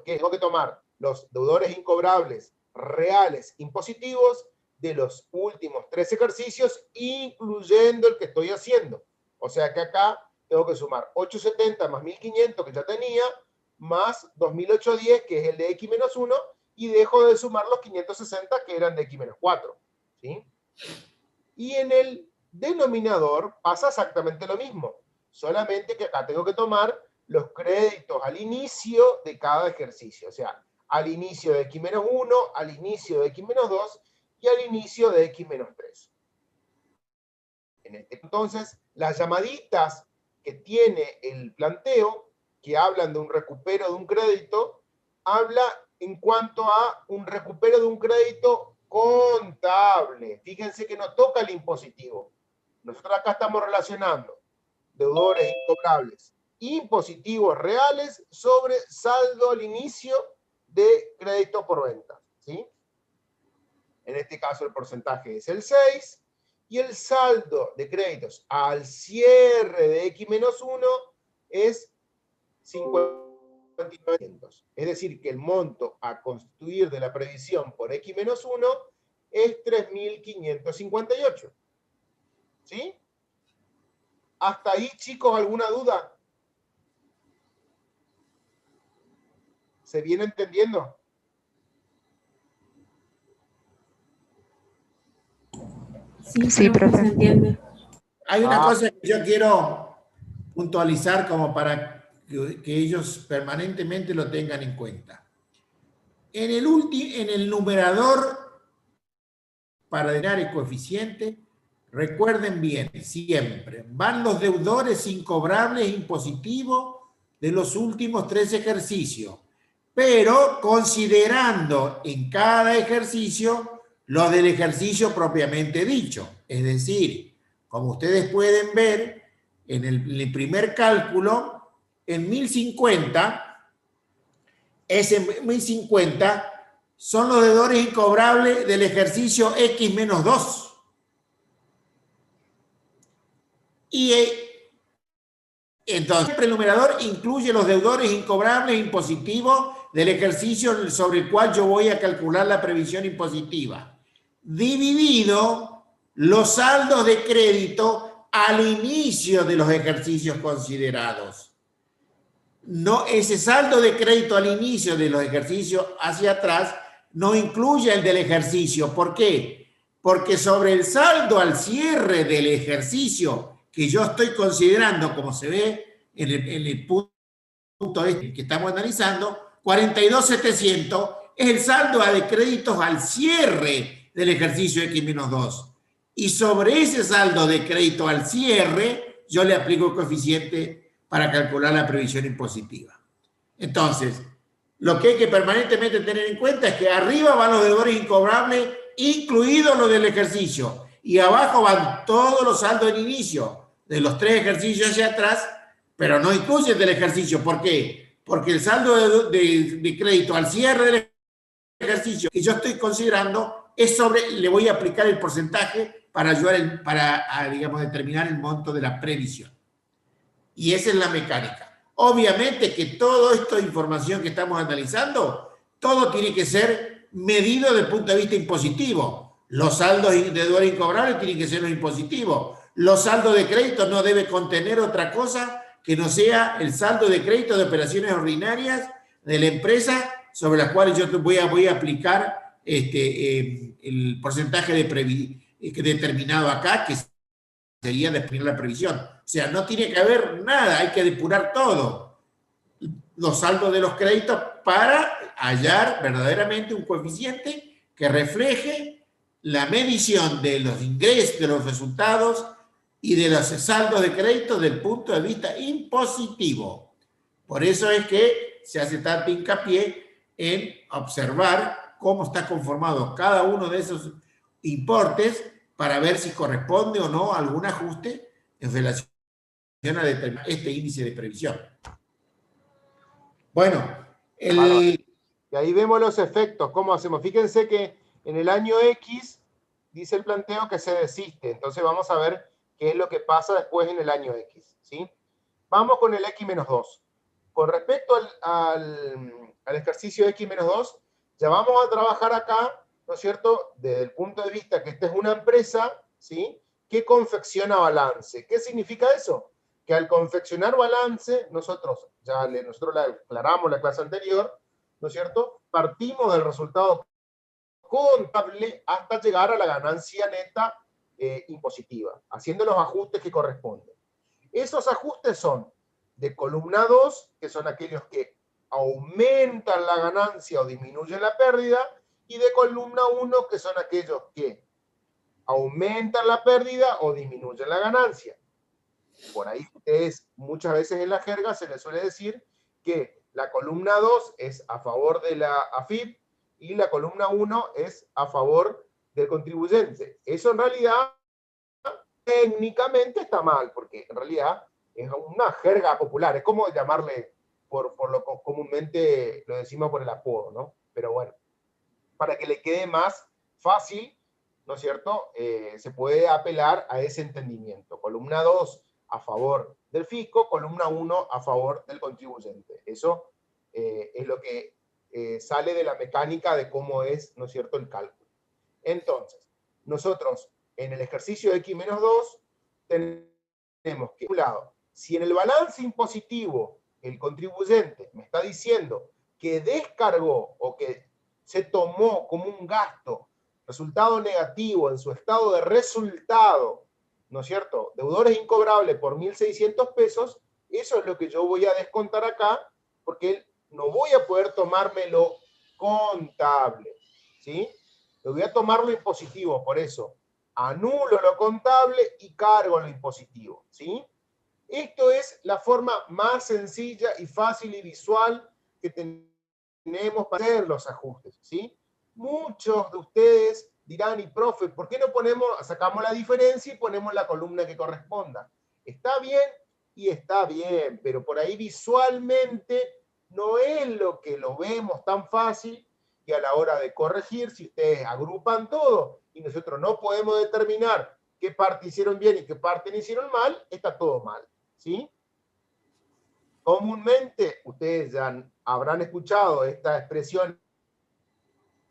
tengo que tomar los deudores incobrables reales impositivos de los últimos 3 ejercicios, incluyendo el que estoy haciendo. O sea que acá tengo que sumar 870 más 1500 que ya tenía, más 2810, que es el de X-1, y dejo de sumar los 560 que eran de X-4, ¿sí? Y en el denominador pasa exactamente lo mismo, solamente que acá tengo que tomar los créditos al inicio de cada ejercicio, o sea, al inicio de X-1, al inicio de X-2 y al inicio de X-3. Entonces, las llamaditas que tiene el planteo, que hablan de un recupero de un crédito, habla en cuanto a un recupero de un crédito contable. Fíjense que no toca el impositivo. Nosotros acá estamos relacionando deudores incobrables impositivos reales sobre saldo al inicio de crédito por venta, ¿sí? En este caso el porcentaje es el 6, y el saldo de créditos al cierre de X-1 es 59.500. Es decir, que el monto a constituir de la previsión por X-1 es 3.558. ¿Sí? ¿Hasta ahí, chicos, alguna duda? ¿Se viene entendiendo? Sí, profe. Se entiende. Hay una cosa que yo quiero puntualizar como para que ellos permanentemente lo tengan en cuenta. En el numerador, para determinar el coeficiente, recuerden bien, siempre, van los deudores incobrables impositivos de los últimos 3 ejercicios, pero considerando en cada ejercicio lo del ejercicio propiamente dicho. Es decir, como ustedes pueden ver, en el primer cálculo, en 1050, ese 1050 son los deudores incobrables del ejercicio X-2. Y entonces el numerador incluye los deudores incobrables impositivos del ejercicio sobre el cual yo voy a calcular la previsión impositiva, dividido los saldos de crédito al inicio de los ejercicios considerados. No, ese saldo de crédito al inicio de los ejercicios hacia atrás no incluye el del ejercicio. ¿Por qué? Porque sobre el saldo al cierre del ejercicio que yo estoy considerando, como se ve en el punto este que estamos analizando, 42.700 es el saldo de créditos al cierre del ejercicio X-2. Y sobre ese saldo de crédito al cierre, yo le aplico el coeficiente para calcular la previsión impositiva. Entonces, lo que hay que permanentemente tener en cuenta es que arriba van los deudores incobrables, incluidos los del ejercicio, y abajo van todos los saldos del inicio, de los 3 ejercicios hacia atrás, pero no incluye el del ejercicio. ¿Por qué? Porque el saldo de crédito al cierre del ejercicio que yo estoy considerando es le voy a aplicar el porcentaje para ayudar digamos, determinar el monto de la previsión. Y esa es la mecánica. Obviamente que toda esta información que estamos analizando, todo tiene que ser medido desde el punto de vista impositivo. Los saldos de deudores incobrables tienen que ser los impositivos. Los saldos de crédito no deben contener otra cosa que no sea el saldo de crédito de operaciones ordinarias de la empresa sobre las cuales yo voy a aplicar el porcentaje determinado acá, que sería definir la previsión. O sea, no tiene que haber nada, hay que depurar todo. Los saldos de los créditos para hallar verdaderamente un coeficiente que refleje la medición de los ingresos, de los resultados y de los saldos de crédito desde el punto de vista impositivo. Por eso es que se hace tanto hincapié en observar cómo está conformado cada uno de esos importes para ver si corresponde o no a algún ajuste en relación a determinar este índice de previsión. Bueno, y ahí vemos los efectos, cómo hacemos. Fíjense que en el año X dice el planteo que se desiste, entonces vamos a ver qué es lo que pasa después en el año X, ¿sí? Vamos con el X-2. Con respecto al ejercicio X-2, ya vamos a trabajar acá, ¿no es cierto?, desde el punto de vista que esta es una empresa, ¿sí?, que confecciona balance. ¿Qué significa eso? Que al confeccionar balance, nosotros le aclaramos la clase anterior, ¿no es cierto?, partimos del resultado contable hasta llegar a la ganancia neta impositiva, haciendo los ajustes que corresponden. Esos ajustes son de columna 2, que son aquellos que aumentan la ganancia o disminuyen la pérdida, y de columna 1, que son aquellos que aumentan la pérdida o disminuyen la ganancia. Por ahí muchas veces en la jerga se le suele decir que la columna 2 es a favor de la AFIP y la columna 1 es a favor del contribuyente. Eso en realidad técnicamente está mal, porque en realidad es una jerga popular, es como llamarle por lo que comúnmente lo decimos por el apodo, ¿no? Pero bueno, para que le quede más fácil, ¿no es cierto?, se puede apelar a ese entendimiento. Columna 2 a favor del fisco, columna 1 a favor del contribuyente. Eso es lo que sale de la mecánica de cómo es, ¿no es cierto?, el cálculo. Entonces, nosotros en el ejercicio X-2 tenemos que, por un lado, si en el balance impositivo el contribuyente me está diciendo que descargó o que se tomó como un gasto resultado negativo en su estado de resultado, ¿no es cierto?, deudores incobrables por 1.600 pesos, eso es lo que yo voy a descontar acá, porque no voy a poder tomármelo contable, ¿sí? Lo voy a tomar lo impositivo, por eso anulo lo contable y cargo lo impositivo, ¿sí? Esto es la forma más sencilla y fácil y visual que tenemos para hacer los ajustes, ¿sí? Muchos de ustedes dirán, y profe, ¿por qué no sacamos la diferencia y ponemos la columna que corresponda? Está bien y está bien, pero por ahí visualmente no es lo que lo vemos tan fácil, y a la hora de corregir, si ustedes agrupan todo y nosotros no podemos determinar qué parte hicieron bien y qué parte no hicieron mal, está todo mal, ¿sí? Comúnmente, ustedes ya habrán escuchado esta expresión: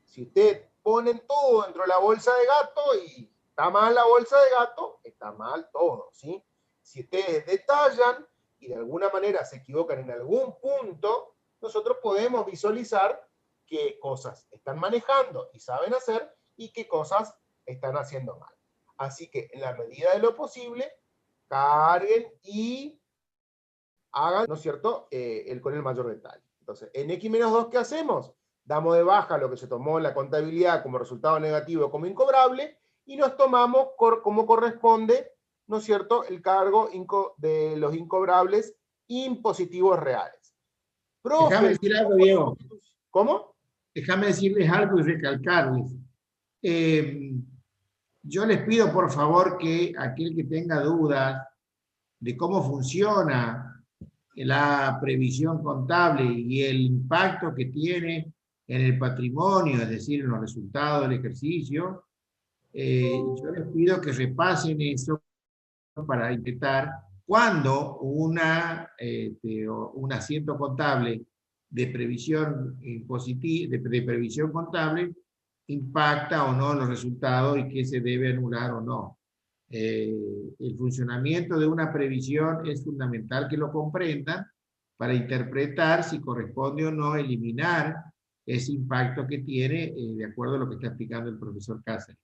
si ustedes ponen todo dentro de la bolsa de gato y está mal la bolsa de gato, está mal todo, ¿sí? Si ustedes detallan y de alguna manera se equivocan en algún punto, nosotros podemos visualizar qué cosas están manejando y saben hacer y qué cosas están haciendo mal. Así que en la medida de lo posible, carguen y hagan, ¿no es cierto?, con el mayor detalle. Entonces, en X-2, ¿qué hacemos? Damos de baja lo que se tomó en la contabilidad como resultado negativo como incobrable y nos tomamos como corresponde, ¿no es cierto?, el cargo de los incobrables impositivos reales. Déjame Profe, decir algo, Diego. ¿cómo? Déjame decirles algo y recalcarles. Eh, yo les pido, por favor, que aquel que tenga dudas de cómo funciona la previsión contable y el impacto que tiene en el patrimonio, es decir, en los resultados del ejercicio, yo les pido que repasen eso para intentar cuando un asiento contable de previsión de previsión contable impacta o no en los resultados y qué se debe anular o no. El funcionamiento de una previsión es fundamental que lo comprendan para interpretar si corresponde o no eliminar ese impacto que tiene, de acuerdo a lo que está explicando el profesor Cáceres.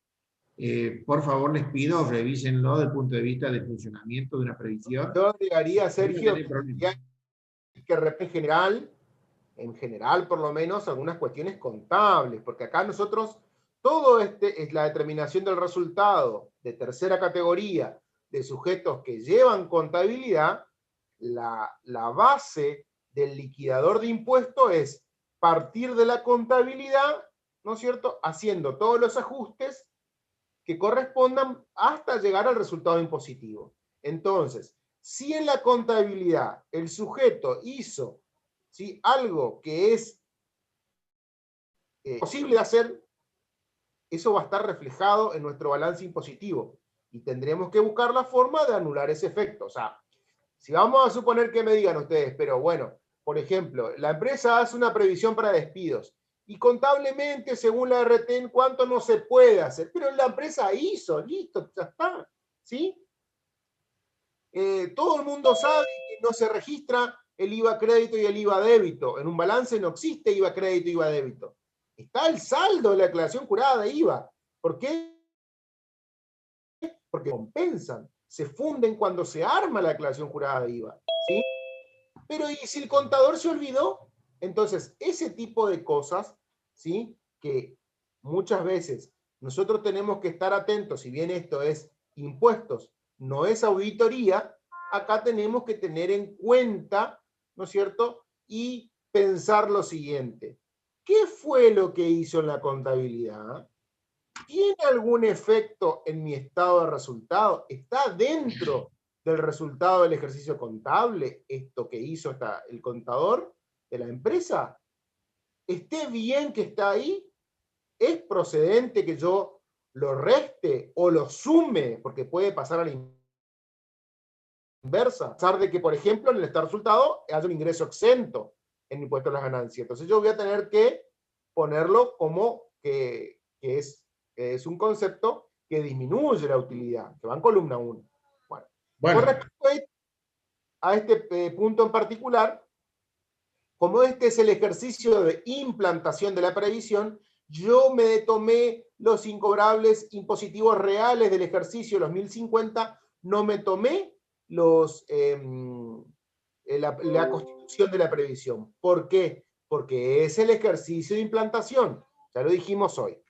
Por favor, les pido, revísenlo desde el punto de vista del funcionamiento de una previsión. Yo agregaría, Sergio, No que en general por lo menos, algunas cuestiones contables, porque acá nosotros, todo es la determinación del resultado de tercera categoría de sujetos que llevan contabilidad, la base del liquidador de impuestos es partir de la contabilidad, ¿no es cierto?, haciendo todos los ajustes que correspondan hasta llegar al resultado impositivo. Entonces, si en la contabilidad el sujeto hizo, ¿sí?, algo que es posible de hacer, eso va a estar reflejado en nuestro balance impositivo y tendremos que buscar la forma de anular ese efecto. O sea, si vamos a suponer que me digan ustedes, pero bueno, por ejemplo, la empresa hace una previsión para despidos y contablemente, según la RTN, ¿cuánto no se puede hacer? Pero la empresa hizo, listo, ya está, ¿sí? Todo el mundo sabe que no se registra el IVA crédito y el IVA débito. En un balance no existe IVA crédito y IVA débito. Está el saldo de la declaración jurada de IVA. ¿Por qué? Porque compensan, se funden cuando se arma la declaración jurada de IVA, ¿sí? Pero ¿y si el contador se olvidó? Entonces, ese tipo de cosas, ¿sí?, que muchas veces nosotros tenemos que estar atentos, si bien esto es impuestos, no es auditoría, acá tenemos que tener en cuenta, ¿no es cierto?, y pensar lo siguiente. ¿Qué fue lo que hizo en la contabilidad? ¿Tiene algún efecto en mi estado de resultado? ¿Está dentro del resultado del ejercicio contable esto que hizo el contador de la empresa? ¿Esté bien que está ahí? ¿Es procedente que yo lo reste o lo sume? Porque puede pasar a la inversa. A pesar de que, por ejemplo, en el estado de resultado haya un ingreso exento en impuesto a las ganancias. Entonces yo voy a tener que ponerlo como que es un concepto que disminuye la utilidad, que va en columna 1. Bueno, con respecto a este punto en particular, como este es el ejercicio de implantación de la previsión, yo me tomé los incobrables impositivos reales del ejercicio, los 1050, no me tomé la constitución de la previsión. ¿Por qué? Porque es el ejercicio de implantación. Ya lo dijimos hoy.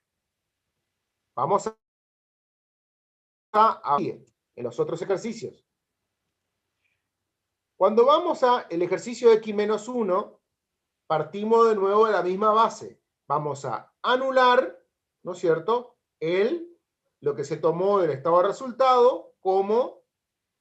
Vamos a en los otros ejercicios. Cuando vamos al ejercicio de X-1, partimos de nuevo de la misma base. Vamos a anular, ¿no es cierto?, lo que se tomó del estado de resultado como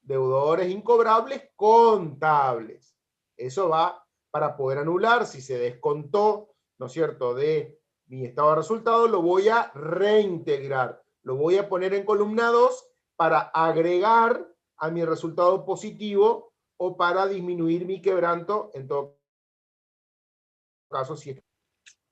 deudores incobrables contables. Eso va para poder anular. Si se descontó, ¿no es cierto?, de mi estado de resultado, lo voy a reintegrar. Lo voy a poner en columna 2 para agregar a mi resultado positivo o para disminuir mi quebranto, en todo caso, si es.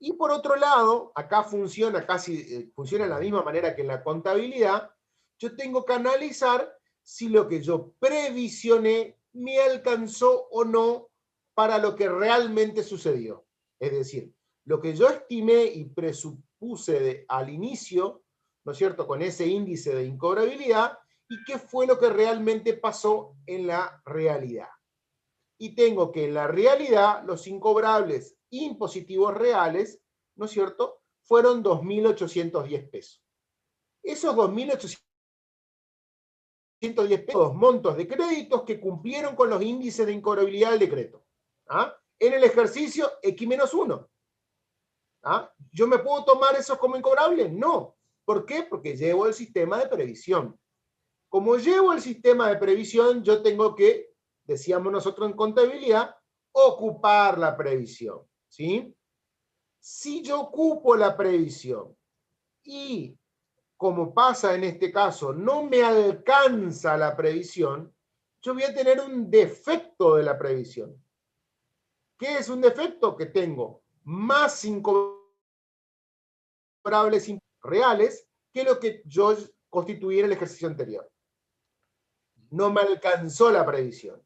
Y por otro lado, acá funciona de la misma manera que en la contabilidad. Yo tengo que analizar si lo que yo previsioné me alcanzó o no para lo que realmente sucedió. Es decir, lo que yo estimé y presupuse al inicio, ¿no es cierto?, con ese índice de incobrabilidad, y qué fue lo que realmente pasó en la realidad. Y tengo que en la realidad los incobrables impositivos reales, ¿no es cierto?, fueron 2.810 pesos. Esos 2.810 pesos, montos de créditos que cumplieron con los índices de incobrabilidad del decreto. ¿Ah? En el ejercicio, X menos 1. ¿Ah? ¿Yo me puedo tomar eso como incobrable? No. ¿Por qué? Porque llevo el sistema de previsión. Como llevo el sistema de previsión, yo tengo que, decíamos nosotros en contabilidad, ocupar la previsión. ¿Sí? Si yo ocupo la previsión y, como pasa en este caso, no me alcanza la previsión, yo voy a tener un defecto de la previsión. ¿Qué es un defecto? Que tengo más incobrables reales que lo que yo constituí en el ejercicio anterior. No me alcanzó la previsión.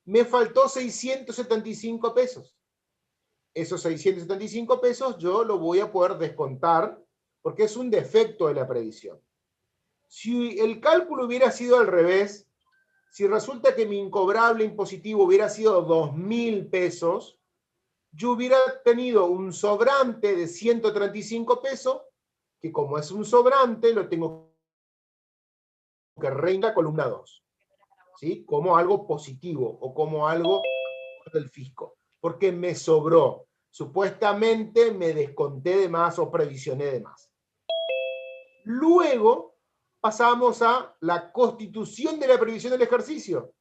Me faltó 675 pesos. Esos 675 pesos yo lo voy a poder descontar porque es un defecto de la previsión. Si el cálculo hubiera sido al revés, si resulta que mi incobrable impositivo hubiera sido 2.000 pesos, yo hubiera tenido un sobrante de 135 pesos, que como es un sobrante, lo tengo que reintegrar a columna 2, ¿sí? Como algo positivo o como algo del fisco, porque me sobró. Supuestamente me desconté de más o previsioné de más. Luego pasamos a la constitución de la previsión del ejercicio,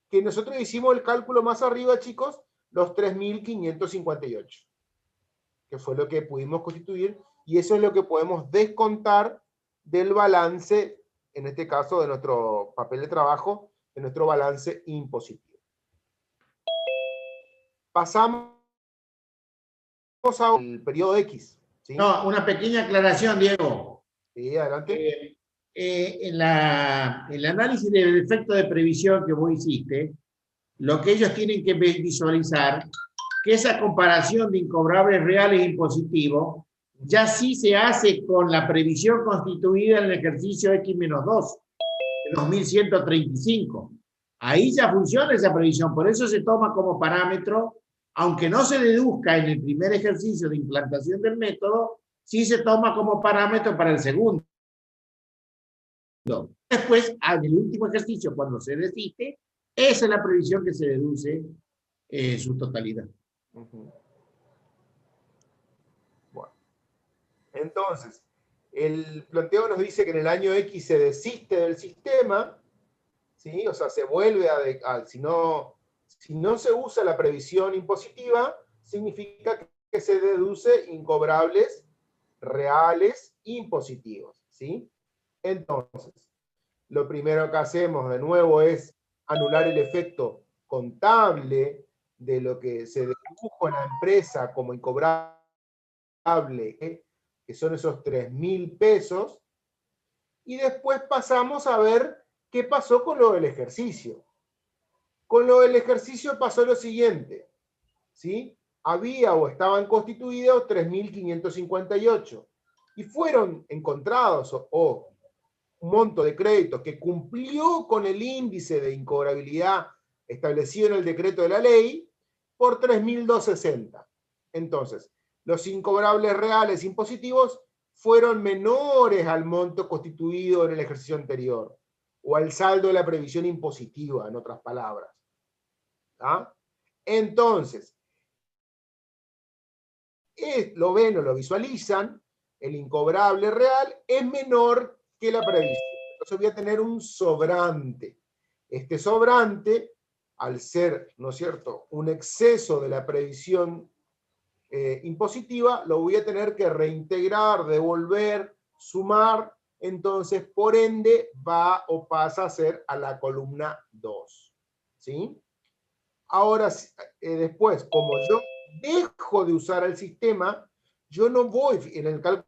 que nosotros hicimos el cálculo más arriba, chicos, los 3.558, que fue lo que pudimos constituir, y eso es lo que podemos descontar del balance, en este caso de nuestro papel de trabajo, de nuestro balance impositivo. Pasamos al periodo X. ¿Sí? No, una pequeña aclaración, Diego. Sí, adelante. El análisis del efecto de previsión que vos hiciste, lo que ellos tienen que visualizar, que esa comparación de incobrables reales e impositivos ya sí se hace con la previsión constituida en el ejercicio X-2, de 2135. Ahí ya funciona esa previsión, por eso se toma como parámetro, aunque no se deduzca en el primer ejercicio de implantación del método, sí se toma como parámetro para el segundo. Después, en el último ejercicio, cuando se desiste, esa es la previsión que se deduce en su totalidad. Bueno. Entonces, el planteo nos dice que en el año X se desiste del sistema, ¿sí? O sea, se vuelve si no se usa la previsión impositiva, significa que se deduce incobrables reales impositivos, ¿sí? Entonces, lo primero que hacemos de nuevo es anular el efecto contable de lo que se dedujo en la empresa como incobrable, que son esos 3.000 pesos, y después pasamos a ver qué pasó con lo del ejercicio. Con lo del ejercicio pasó lo siguiente, ¿sí? Había o estaban constituidos 3.558 y fueron encontrados o un monto de créditos que cumplió con el índice de incobrabilidad establecido en el decreto de la ley por 3.260. Entonces, los incobrables reales impositivos fueron menores al monto constituido en el ejercicio anterior, o al saldo de la previsión impositiva, en otras palabras. ¿Ah? Entonces, lo ven o lo visualizan, el incobrable real es menor que la previsión. Entonces voy a tener un sobrante. Este sobrante, al ser, ¿no es cierto?, un exceso de la previsión impositiva, lo voy a tener que reintegrar, devolver, sumar, entonces por ende va o pasa a ser a la columna 2. ¿Sí? Ahora, después, como yo dejo de usar el sistema, yo no voy, en el cálculo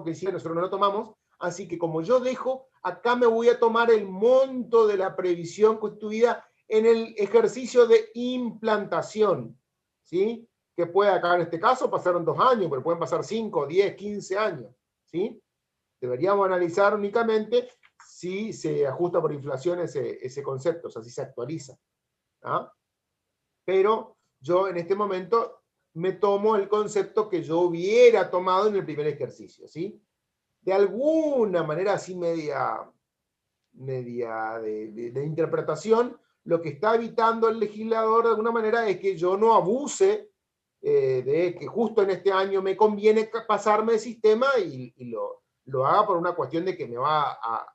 que hicimos, nosotros no lo tomamos, así que como yo dejo, acá me voy a tomar el monto de la previsión constituida en el ejercicio de implantación, ¿sí? Que puede acá en este caso pasaron 2 años, pero pueden pasar 5, 10, 15 años, ¿sí? Deberíamos analizar únicamente si se ajusta por inflación ese concepto, o sea, si se actualiza. ¿Ah? Pero yo en este momento me tomo el concepto que yo hubiera tomado en el primer ejercicio, ¿sí? De alguna manera así media de interpretación, lo que está evitando el legislador de alguna manera es que yo no abuse de que justo en este año me conviene pasarme de sistema y lo haga por una cuestión de que me va a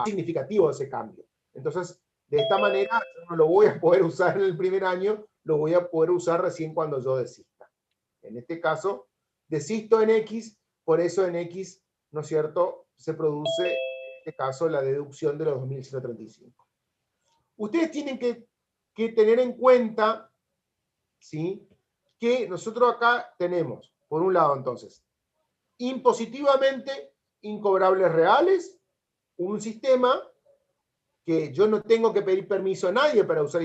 significativo ese cambio. Entonces, de esta manera, yo no lo voy a poder usar en el primer año, lo voy a poder usar recién cuando yo desista. En este caso, desisto en X, por eso en X, ¿no es cierto?, se produce, en este caso, la deducción de los 2.135. Ustedes tienen que tener en cuenta, ¿sí?, que nosotros acá tenemos, por un lado, entonces, impositivamente incobrables reales, un sistema que yo no tengo que pedir permiso a nadie para usar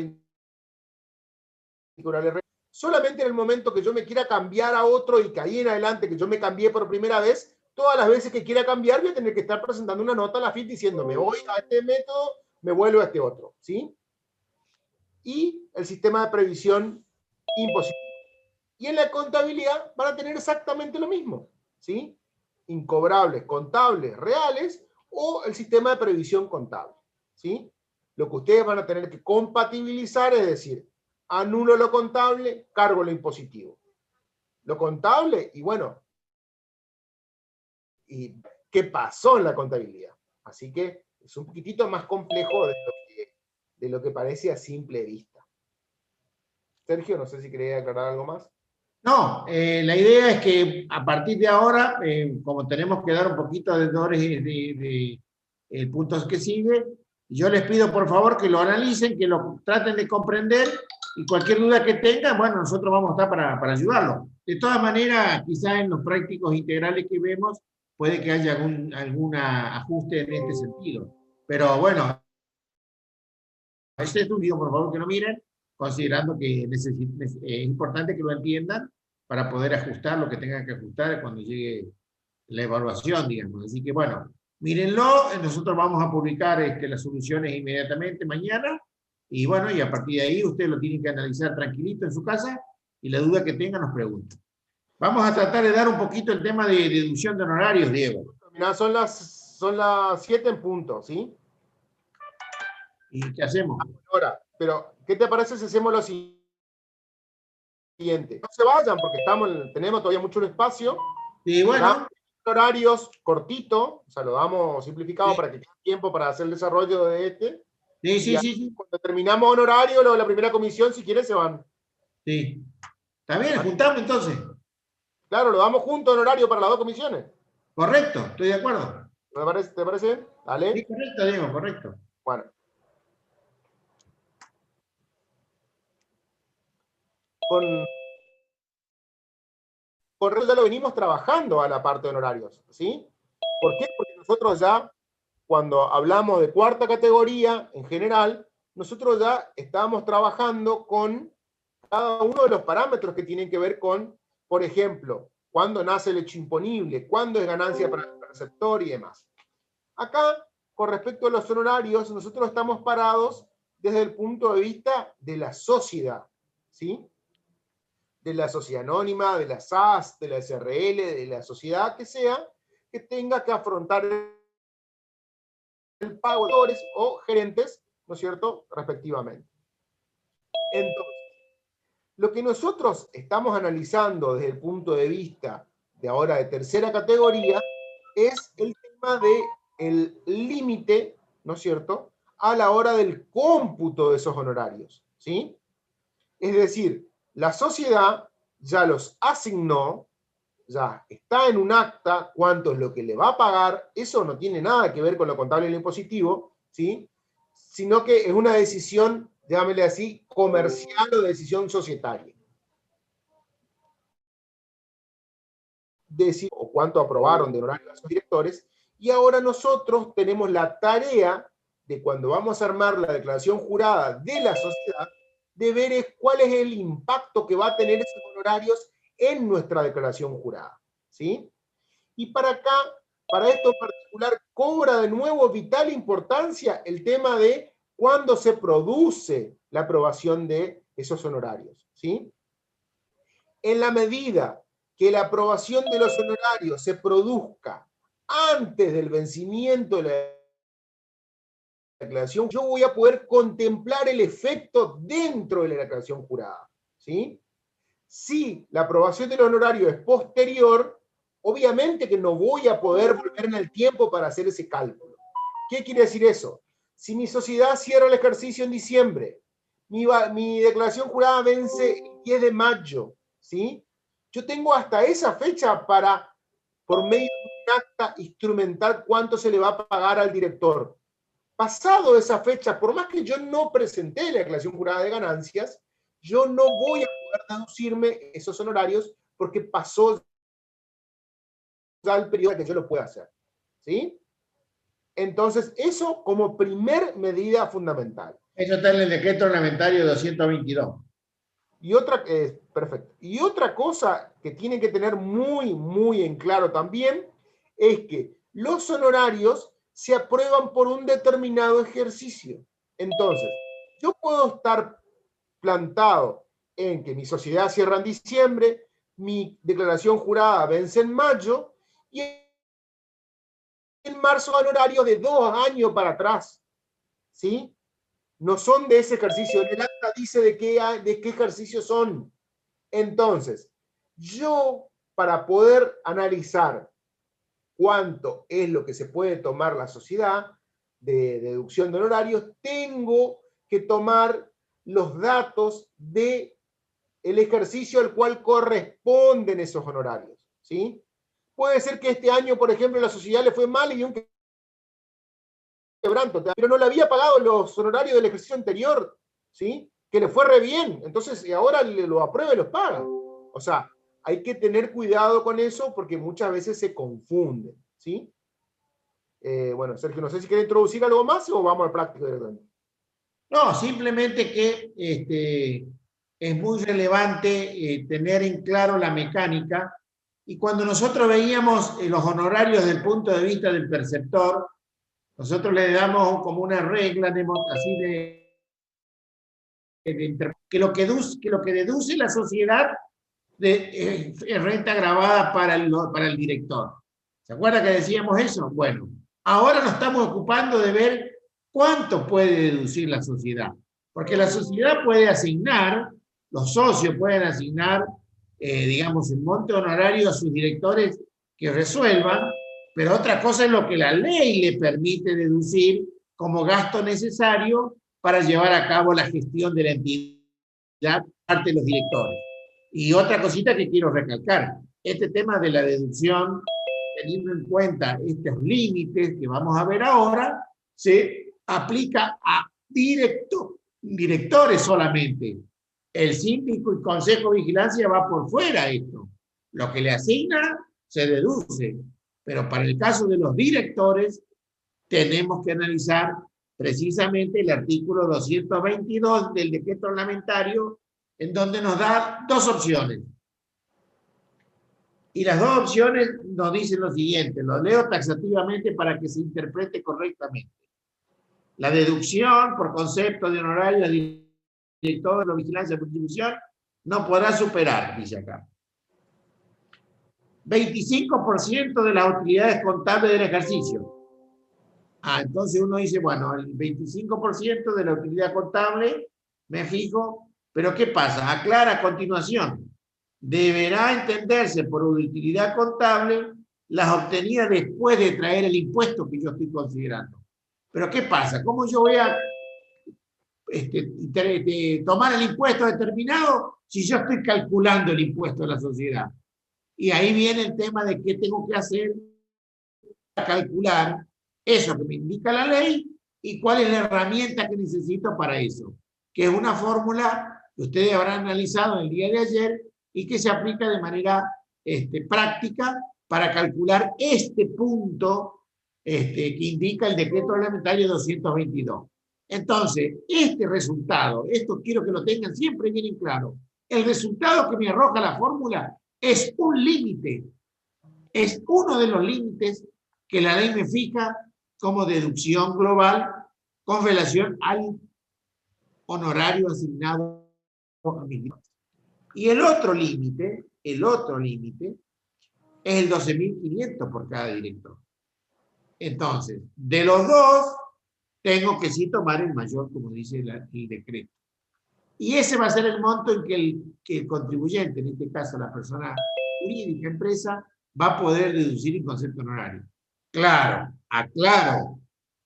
incobrables reales. Solamente en el momento que yo me quiera cambiar a otro y que ahí en adelante, que yo me cambié por primera vez, todas las veces que quiera cambiar voy a tener que estar presentando una nota a la FIT diciendo me voy a este método, me vuelvo a este otro, ¿sí? Y el sistema de previsión impositivo. Y en la contabilidad van a tener exactamente lo mismo, ¿sí? Incobrables, contables, reales, o el sistema de previsión contable, ¿sí? Lo que ustedes van a tener que compatibilizar es decir, anulo lo contable, cargo lo impositivo. Lo contable, y bueno, ¿y qué pasó en la contabilidad? Así que es un poquitito más complejo de lo que parece a simple vista. Sergio, no sé si quería aclarar algo más. No, la idea es que a partir de ahora, como tenemos que dar un poquito de dores el punto que sigue, yo les pido por favor que lo analicen, que lo traten de comprender y cualquier duda que tengan, bueno, nosotros vamos a estar para ayudarlo. De todas maneras, quizás en los prácticos integrales que vemos, puede que haya algún ajuste en este sentido. Pero bueno, este estudio, por favor, que lo miren, considerando que es importante que lo entiendan para poder ajustar lo que tengan que ajustar cuando llegue la evaluación, digamos. Así que, bueno, mírenlo, nosotros vamos a publicar las soluciones inmediatamente mañana, y bueno, y a partir de ahí ustedes lo tienen que analizar tranquilito en su casa, y la duda que tengan nos preguntan. Vamos a tratar de dar un poquito el tema de deducción de honorarios, Diego. Mirá, son las 7 en punto, ¿sí? ¿Y qué hacemos? Ahora, pero, ¿qué te parece si hacemos lo siguiente? No se vayan porque tenemos todavía mucho espacio. Y bueno. Horarios cortito, o sea, lo damos simplificado para que tenga tiempo para hacer el desarrollo de este. Sí. Cuando terminamos honorario, la primera comisión, si quieren, se van. Sí. ¿Está bien? ¿Juntamos entonces? Claro, lo damos junto honorario para las dos comisiones. Correcto, estoy de acuerdo. ¿Te parece? ¿Dale? Sí, correcto, Diego, correcto. Bueno. Por eso ya lo venimos trabajando a la parte de honorarios, ¿sí? ¿Por qué? Porque nosotros ya, cuando hablamos de cuarta categoría, en general, nosotros ya estábamos trabajando con cada uno de los parámetros que tienen que ver con, por ejemplo, cuándo nace el hecho imponible, cuándo es ganancia para el perceptor y demás. Acá, con respecto a los honorarios, nosotros estamos parados desde el punto de vista de la sociedad, ¿sí? De la sociedad anónima, de la SAS, de la SRL, de la sociedad que sea, que tenga que afrontar el pago de actores o gerentes, ¿no es cierto?, respectivamente. Entonces, lo que nosotros estamos analizando desde el punto de vista de ahora de tercera categoría es el tema del límite, ¿no es cierto?, a la hora del cómputo de esos honorarios, ¿sí? Es decir, la sociedad ya los asignó, ya está en un acta cuánto es lo que le va a pagar, eso no tiene nada que ver con lo contable y lo impositivo, ¿sí? Sino que es una decisión, llámele así, comercial o decisión societaria. Decir o cuánto aprobaron de honorario a sus directores, y ahora nosotros tenemos la tarea de cuando vamos a armar la declaración jurada de la sociedad, de ver cuál es el impacto que va a tener esos honorarios en nuestra declaración jurada, ¿sí? Y para acá, para esto en particular, cobra de nuevo vital importancia el tema de cuándo se produce la aprobación de esos honorarios, ¿sí? En la medida que la aprobación de los honorarios se produzca antes del vencimiento de la declaración, yo voy a poder contemplar el efecto dentro de la declaración jurada, ¿sí? Si la aprobación del honorario es posterior, obviamente que no voy a poder volver en el tiempo para hacer ese cálculo. ¿Qué quiere decir eso? Si mi sociedad cierra el ejercicio en diciembre, mi declaración jurada vence el 10 de mayo, ¿sí? Yo tengo hasta esa fecha para, por medio de un acta, instrumentar cuánto se le va a pagar al director. Pasado esa fecha, por más que yo no presenté la declaración jurada de ganancias, yo no voy a poder deducirme esos honorarios porque pasó ya el periodo que yo lo pueda hacer, ¿sí? Entonces, eso como primer medida fundamental. Eso está en el decreto reglamentario 222. Y otra, perfecto. Y otra cosa que tienen que tener muy, muy en claro también es que los honorarios se aprueban por un determinado ejercicio. Entonces, yo puedo estar plantado en que mi sociedad cierra en diciembre, mi declaración jurada vence en mayo, y en marzo honorarios de 2 años para atrás, ¿sí? No son de ese ejercicio. En el acta dice de qué ejercicio son. Entonces, yo, para poder analizar cuánto es lo que se puede tomar la sociedad de deducción de honorarios, tengo que tomar los datos del ejercicio al cual corresponden esos honorarios, ¿sí? Puede ser que este año, por ejemplo, la sociedad le fue mal y dio un quebranto, pero no le había pagado los honorarios del ejercicio anterior, ¿sí? Que le fue re bien, entonces ahora lo aprueba y los paga. O sea, hay que tener cuidado con eso porque muchas veces se confunden, ¿sí? Bueno, Sergio, no sé si quiere introducir algo más o vamos al práctico directamente. No, simplemente que es muy relevante tener en claro la mecánica, y cuando nosotros veíamos los honorarios desde el punto de vista del perceptor, nosotros le damos como una regla así que lo que deduce la sociedad es renta grabada para el director. ¿Se acuerda que decíamos eso? Bueno, ahora nos estamos ocupando de ver cuánto puede deducir la sociedad. Porque la sociedad puede asignar, los socios pueden asignar, digamos, un monte honorario a sus directores que resuelvan, pero otra cosa es lo que la ley le permite deducir como gasto necesario para llevar a cabo la gestión de la entidad, parte de los directores. Y otra cosita que quiero recalcar, este tema de la deducción, teniendo en cuenta estos límites que vamos a ver ahora, se aplica a directores solamente. El síndico y consejo de vigilancia va por fuera esto. Lo que le asigna se deduce, pero para el caso de los directores tenemos que analizar precisamente el artículo 222 del decreto reglamentario, en donde nos da dos opciones. Y las dos opciones nos dicen lo siguiente, lo leo taxativamente para que se interprete correctamente. La deducción por concepto de honorario de director de la vigilancia de distribución no podrá superar, dice acá, 25% de las utilidades contables del ejercicio. Entonces uno dice, bueno, el 25% de la utilidad contable, me fijo, pero ¿qué pasa? Aclara a continuación. Deberá entenderse por utilidad contable las obtenidas después de traer el impuesto que yo estoy considerando. Pero ¿qué pasa? ¿Cómo yo voy a tomar el impuesto determinado si yo estoy calculando el impuesto de la sociedad? Y ahí viene el tema de qué tengo que hacer para calcular eso que me indica la ley y cuál es la herramienta que necesito para eso, que es una fórmula que ustedes habrán analizado el día de ayer y que se aplica de manera práctica para calcular este punto que indica el decreto reglamentario 222. Entonces, este resultado, esto quiero que lo tengan siempre bien en claro, el resultado que me arroja la fórmula es un límite, es uno de los límites que la ley me fija como deducción global con relación al honorario asignado a mis directores. Y el otro límite es el 12.500 por cada director. Entonces, de los dos, tengo que sí tomar el mayor, como dice el decreto. Y ese va a ser el monto en que el contribuyente, en este caso la persona jurídica, empresa, va a poder deducir en concepto honorario. Claro, aclaro,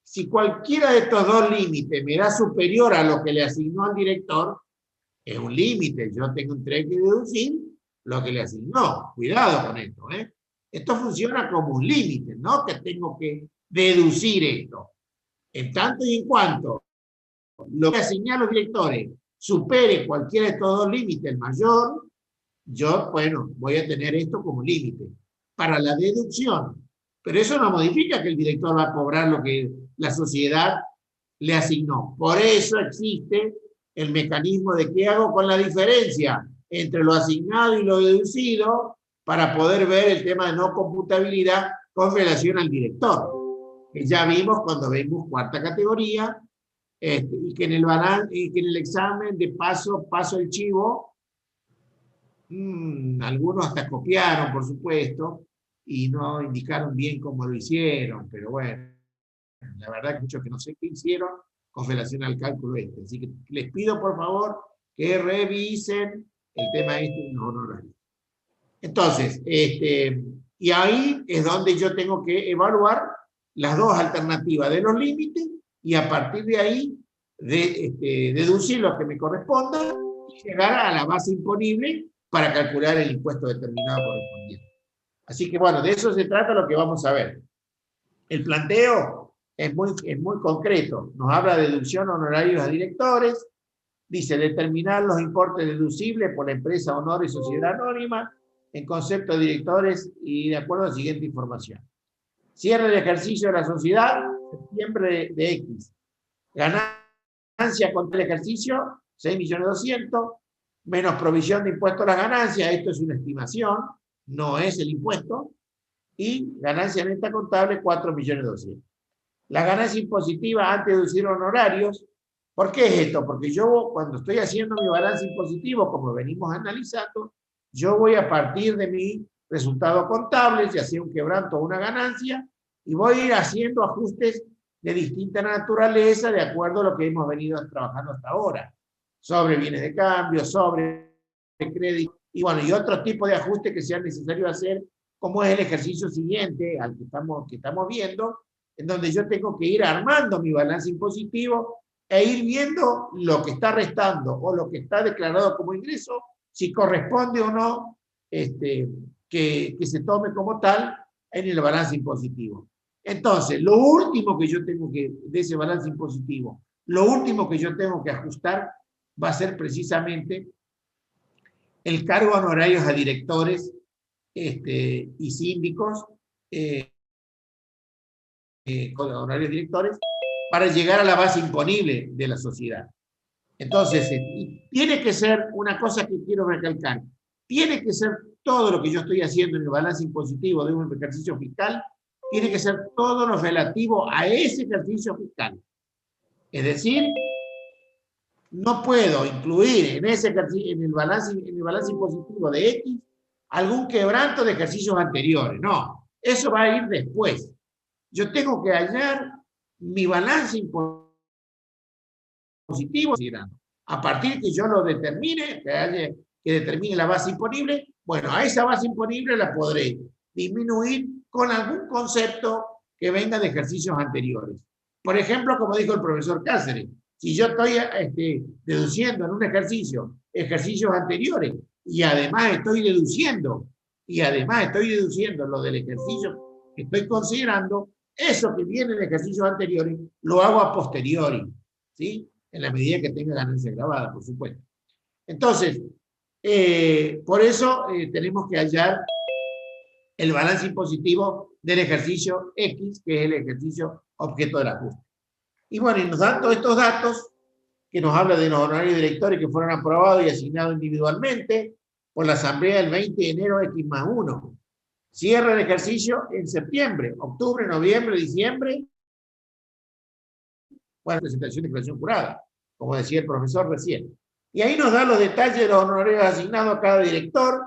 si cualquiera de estos dos límites me da superior a lo que le asignó al director, es un límite, yo tengo que deducir lo que le asignó. Cuidado con esto, ¿eh? Esto funciona como un límite, no que tengo que deducir esto. En tanto y en cuanto lo que asigné a los directores supere cualquiera de estos dos límites, el mayor, yo, bueno, voy a tener esto como límite para la deducción. Pero eso no modifica que el director va a cobrar lo que la sociedad le asignó. Por eso existe el mecanismo de qué hago con la diferencia entre lo asignado y lo deducido para poder ver el tema de no computabilidad con relación al director. Que ya vimos cuando vimos cuarta categoría, y que en el examen de paso el chivo, algunos hasta copiaron, por supuesto, y no indicaron bien cómo lo hicieron, pero bueno, la verdad que muchos que no sé qué hicieron con relación al cálculo este. Así que les pido, por favor, que revisen el tema este de los honorarios. Entonces, y ahí es donde yo tengo que evaluar las dos alternativas de los límites y a partir de ahí deducir lo que me corresponda y llegar a la base imponible para calcular el impuesto determinado correspondiente. Así que bueno, de eso se trata lo que vamos a ver. El planteo es muy concreto. Nos habla de deducción honorarios a directores, dice determinar los importes deducibles por la empresa, honor y sociedad anónima en concepto de directores y de acuerdo a la siguiente información. Cierre del ejercicio de la sociedad, septiembre de X. Ganancia contra el ejercicio, 6.200.000, menos provisión de impuesto a las ganancias, esto es una estimación, no es el impuesto, y ganancia neta contable, 4.200.000. La ganancia impositiva antes de deducir honorarios, ¿por qué es esto? Porque yo cuando estoy haciendo mi balance impositivo, como venimos analizando, yo voy a partir de mi resultado contable, ya sea un quebranto o una ganancia, y voy a ir haciendo ajustes de distinta naturaleza de acuerdo a lo que hemos venido trabajando hasta ahora. Sobre bienes de cambio, sobre crédito, y bueno, y otro tipo de ajustes que sean necesarios hacer, como es el ejercicio siguiente al que estamos viendo, en donde yo tengo que ir armando mi balance impositivo e ir viendo lo que está restando o lo que está declarado como ingreso, si corresponde o no que se tome como tal en el balance impositivo. Entonces, lo último que yo tengo que, de ese balance impositivo, lo último que yo tengo que ajustar va a ser precisamente el cargo a honorarios a directores y síndicos, con honorarios directores, para llegar a la base imponible de la sociedad. Entonces, tiene que ser una cosa que quiero recalcar, tiene que ser todo lo que yo estoy haciendo en el balance impositivo de un ejercicio fiscal, tiene que ser todo lo relativo a ese ejercicio fiscal. Es decir, no puedo incluir en el balance impositivo de X algún quebranto de ejercicios anteriores. No, eso va a ir después. Yo tengo que hallar mi balance impositivo a partir que yo lo determine, que determine la base imponible. Bueno, a esa base imponible la podré disminuir con algún concepto que venga de ejercicios anteriores. Por ejemplo, como dijo el profesor Cáceres, si yo estoy deduciendo en un ejercicios anteriores, y además estoy deduciendo lo del ejercicio que estoy considerando, eso que viene de ejercicios anteriores, lo hago a posteriori, ¿sí? En la medida que tenga ganancia grabada, por supuesto. Entonces, por eso tenemos que hallar el balance impositivo del ejercicio X, que es el ejercicio objeto del ajuste. Y bueno, y nos dan todos estos datos que nos habla de los honorarios directores que fueron aprobados y asignados individualmente por la Asamblea el 20 de enero X+1. Cierre el ejercicio en septiembre, octubre, noviembre, diciembre. Bueno, presentación de declaración jurada, como decía el profesor recién. Y ahí nos da los detalles de los honorarios asignados a cada director.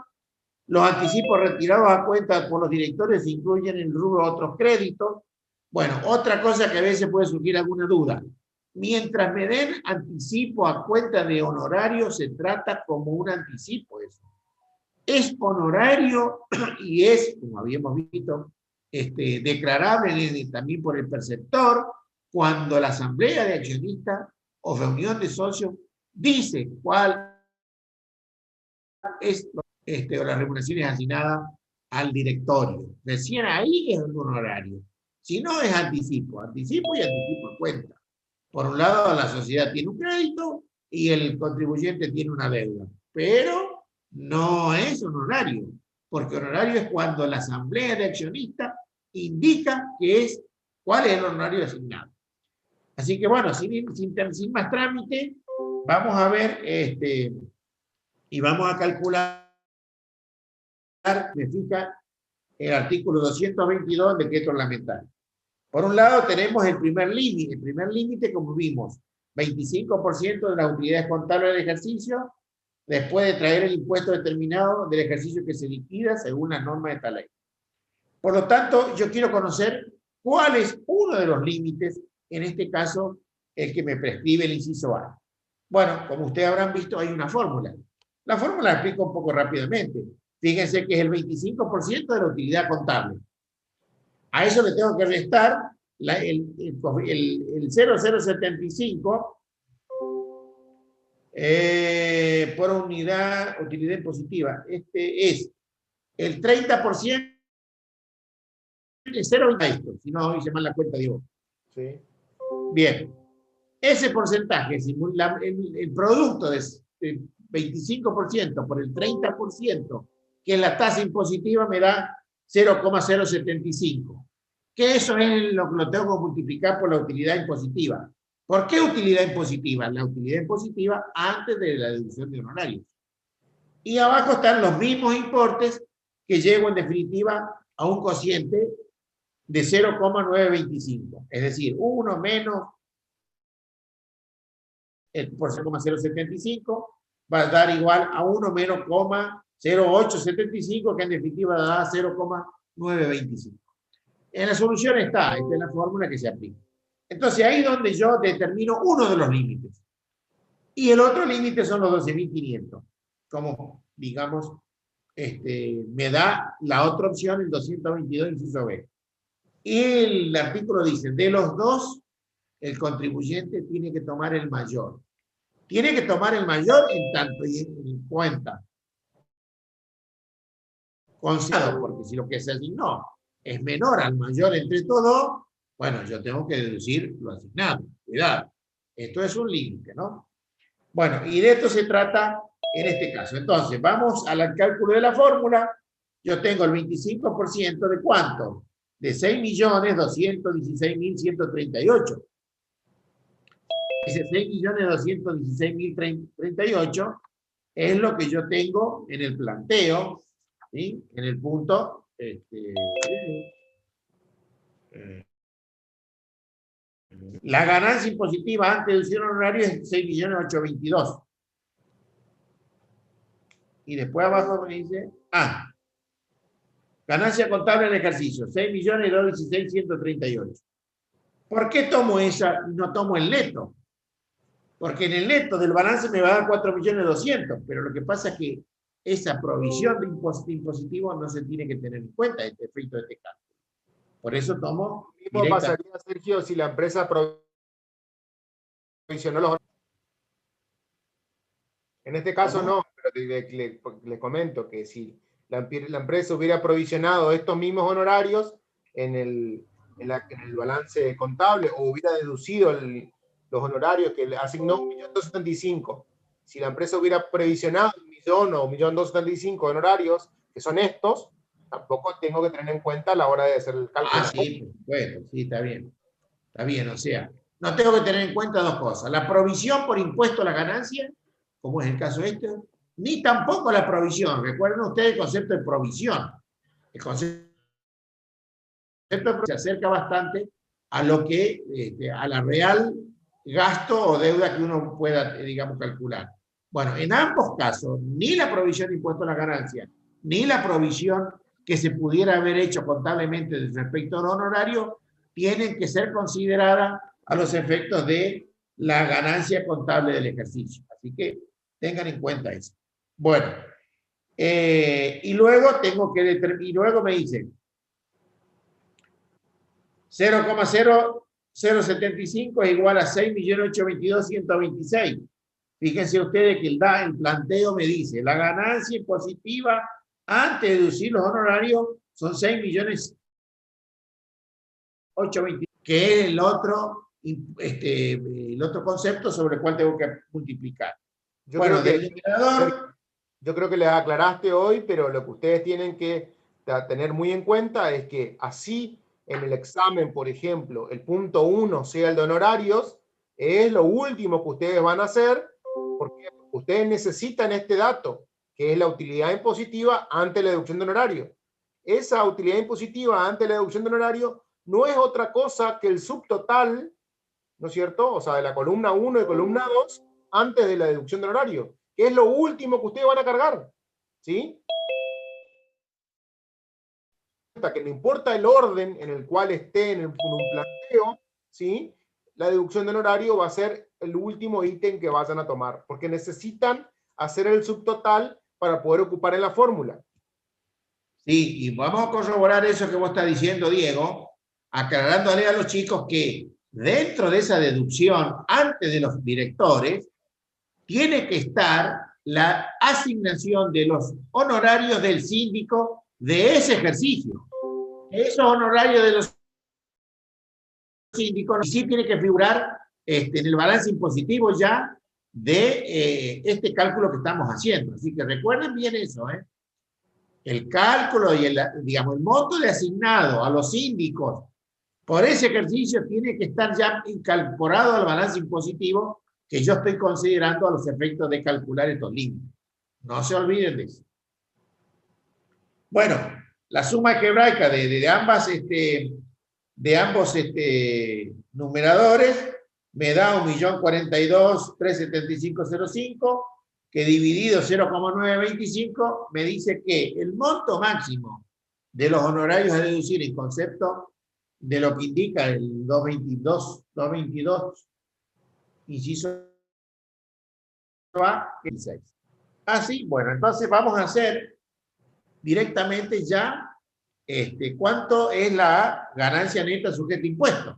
Los anticipos retirados a cuenta por los directores se incluyen en el rubro otros créditos. Bueno, otra cosa que a veces puede surgir alguna duda. Mientras me den anticipo a cuenta de honorario, se trata como un anticipo eso. Es honorario y es, como habíamos visto, declarable también por el perceptor cuando la asamblea de accionistas o reunión de socios dice cuál es o las remuneraciones asignadas al directorio. Recién ahí es un honorario. Si no, es anticipo. Anticipo y anticipo de cuenta. Por un lado, la sociedad tiene un crédito y el contribuyente tiene una deuda. Pero no es un honorario. Porque honorario es cuando la asamblea de accionistas indica cuál es el honorario asignado. Así que bueno, sin más trámite, vamos a ver y vamos a calcular, me fija el artículo 222 del decreto reglamentario. Por un lado tenemos el primer límite. El primer límite, como vimos, 25% de las utilidades contables del ejercicio, después de traer el impuesto determinado del ejercicio que se liquida según las normas de esta ley. Por lo tanto, yo quiero conocer cuál es uno de los límites, en este caso, el que me prescribe el inciso A. Bueno, como ustedes habrán visto, hay una fórmula. La fórmula la explico un poco rápidamente. Fíjense que es el 25% de la utilidad contable. A eso le tengo que restar el 0,075 por utilidad impositiva. Es el 30%, de 0,20, si no hice mal la cuenta, digo. Sí. Bien. Ese porcentaje, el producto de 25% por el 30%, que es la tasa impositiva, me da 0,075. Que eso es lo que lo tengo que multiplicar por la utilidad impositiva. ¿Por qué utilidad impositiva? La utilidad impositiva antes de la deducción de honorarios. Y abajo están los mismos importes que llego en definitiva a un cociente de 0,925. Es decir, 1 menos por 0,075 va a dar igual a 1 menos 0,0875, que en definitiva da 0,925. En la solución está, esta es la fórmula que se aplica. Entonces ahí es donde yo determino uno de los límites. Y el otro límite son los 12.500. Como, digamos, me da la otra opción, el 222 inciso B. Y el artículo dice, de los dos, el contribuyente tiene que tomar el mayor. Tiene que tomar el mayor en tanto y en cuenta. Considerado, porque si lo que se asignó es menor al mayor entre todos, bueno, yo tengo que deducir lo asignado. Cuidado. Esto es un límite, ¿no? Bueno, y de esto se trata en este caso. Entonces, vamos al cálculo de la fórmula. Yo tengo el 25% de ¿cuánto? De 6.216.138. Ese 6.216.038 es lo que yo tengo en el planteo, ¿sí? En el punto la ganancia impositiva antes de deducción honoraria es 6.822.000. Y después abajo me dice, ganancia contable del ejercicio, 6.216.138. ¿Por qué tomo esa y no tomo el neto? Porque en el neto del balance me va a dar 4.200.000, pero lo que pasa es que esa provisión de impositivo no se tiene que tener en cuenta, este efecto de este cálculo. Por eso tomo... ¿Cómo pasaría, Sergio, si la empresa provisionó los... En este caso no, pero les comento que si la empresa hubiera provisionado estos mismos honorarios en el balance contable o hubiera deducido los honorarios que le asignó 1.275.000, si la empresa hubiera previsionado 1.000.000 o 1.275.000 honorarios, que son estos, tampoco tengo que tener en cuenta a la hora de hacer el cálculo. Sí, bueno, sí, está bien. Está bien, o sea, no tengo que tener en cuenta dos cosas. La provisión por impuesto a la ganancia, como es el caso ni tampoco la provisión. Recuerden ustedes el concepto de provisión. El concepto de provisión se acerca bastante a lo que, a la real gasto o deuda que uno pueda, digamos, calcular. Bueno, en ambos casos, ni la provisión de impuesto a la ganancia, ni la provisión que se pudiera haber hecho contablemente respecto al honorario, tienen que ser consideradas a los efectos de la ganancia contable del ejercicio. Así que tengan en cuenta eso. Bueno, y luego tengo que determinar, y luego me dicen 0,0075 es igual a 6.822.126. Fíjense ustedes que el planteo me dice, la ganancia impositiva antes de deducir los honorarios son 6.822.000, que es el otro concepto sobre el cual tengo que multiplicar. Yo Bueno, creo del generador... Yo creo que les aclaraste hoy, pero lo que ustedes tienen que tener muy en cuenta es que así en el examen, por ejemplo, el punto 1 sea el de honorarios, es lo último que ustedes van a hacer, porque ustedes necesitan este dato, que es la utilidad impositiva ante la deducción de honorario. Esa utilidad impositiva ante la deducción de honorario no es otra cosa que el subtotal, ¿no es cierto? O sea, de la columna 1 y columna 2 antes de la deducción de honorario, que es lo último que ustedes van a cargar, ¿sí? Que no importa el orden en el cual esté en un planteo, ¿sí? La deducción de honorario va a ser el último ítem que vayan a tomar, porque necesitan hacer el subtotal para poder ocupar en la fórmula. Sí, y vamos a corroborar eso que vos estás diciendo, Diego, aclarándole a los chicos que dentro de esa deducción, antes de los directores, tiene que estar la asignación de los honorarios del síndico de ese ejercicio. Esos honorarios de los síndicos sí tiene que figurar en el balance impositivo ya de este cálculo que estamos haciendo. Así que recuerden bien eso, ¿eh? El cálculo y el monto de asignado a los síndicos por ese ejercicio tiene que estar ya incorporado al balance impositivo que yo estoy considerando a los efectos de calcular estos límites. No se olviden de eso. Bueno, la suma algebraica de ambos numeradores me da 1.042.375.05, que dividido 0,925 me dice que el monto máximo de los honorarios a deducir en concepto de lo que indica el 222, inciso A, 16. Así, bueno, entonces vamos a hacer directamente ya cuánto es la ganancia neta sujeta a impuestos.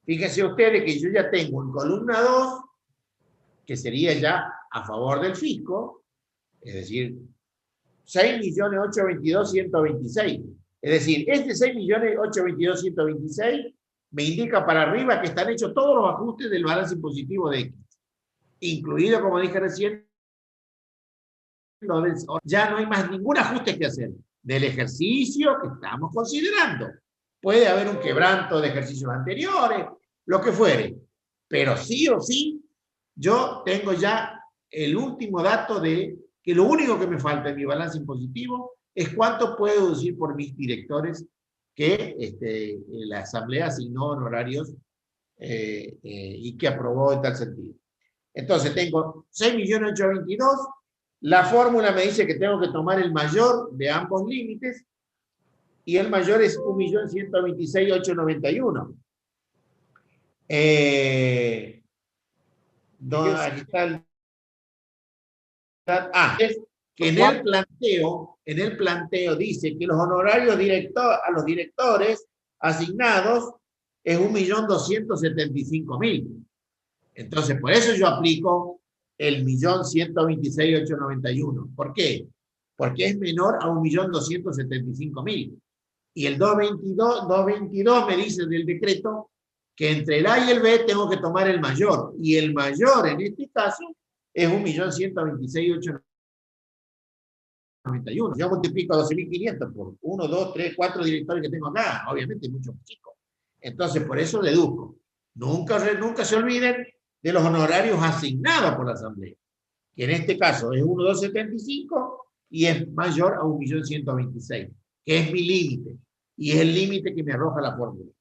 Fíjense ustedes que yo ya tengo en columna 2, que sería ya a favor del fisco, es decir, 6.822.126. Es decir, este 6.822.126 me indica para arriba que están hechos todos los ajustes del balance impositivo de X, incluido, como dije recién, ya no hay más ningún ajuste que hacer del ejercicio que estamos considerando. Puede haber un quebranto de ejercicios anteriores, lo que fuere, pero sí o sí, yo tengo ya el último dato de que lo único que me falta en mi balance impositivo es cuánto puedo deducir por mis directores que la Asamblea asignó honorarios y que aprobó en tal sentido. Entonces tengo 6.822.000. La fórmula me dice que tengo que tomar el mayor de ambos límites y el mayor es 1.126.891. Aquí está es que en el planteo dice que los honorarios a los directores asignados es 1.275.000. Entonces, por eso yo aplico el 1.126.891. ¿Por qué? Porque es menor a 1.275.000. Y el 222 me dice del decreto que entre el A y el B tengo que tomar el mayor. Y el mayor en este caso es 1.126.891. Yo multiplico 12.500 por 1, 2, 3, 4 directores que tengo acá. Obviamente muchos chicos. Entonces, por eso deduzco. Nunca se olviden de los honorarios asignados por la Asamblea, que en este caso es 1.275 y es mayor a 1.126.000, que es mi límite, y es el límite que me arroja la fórmula.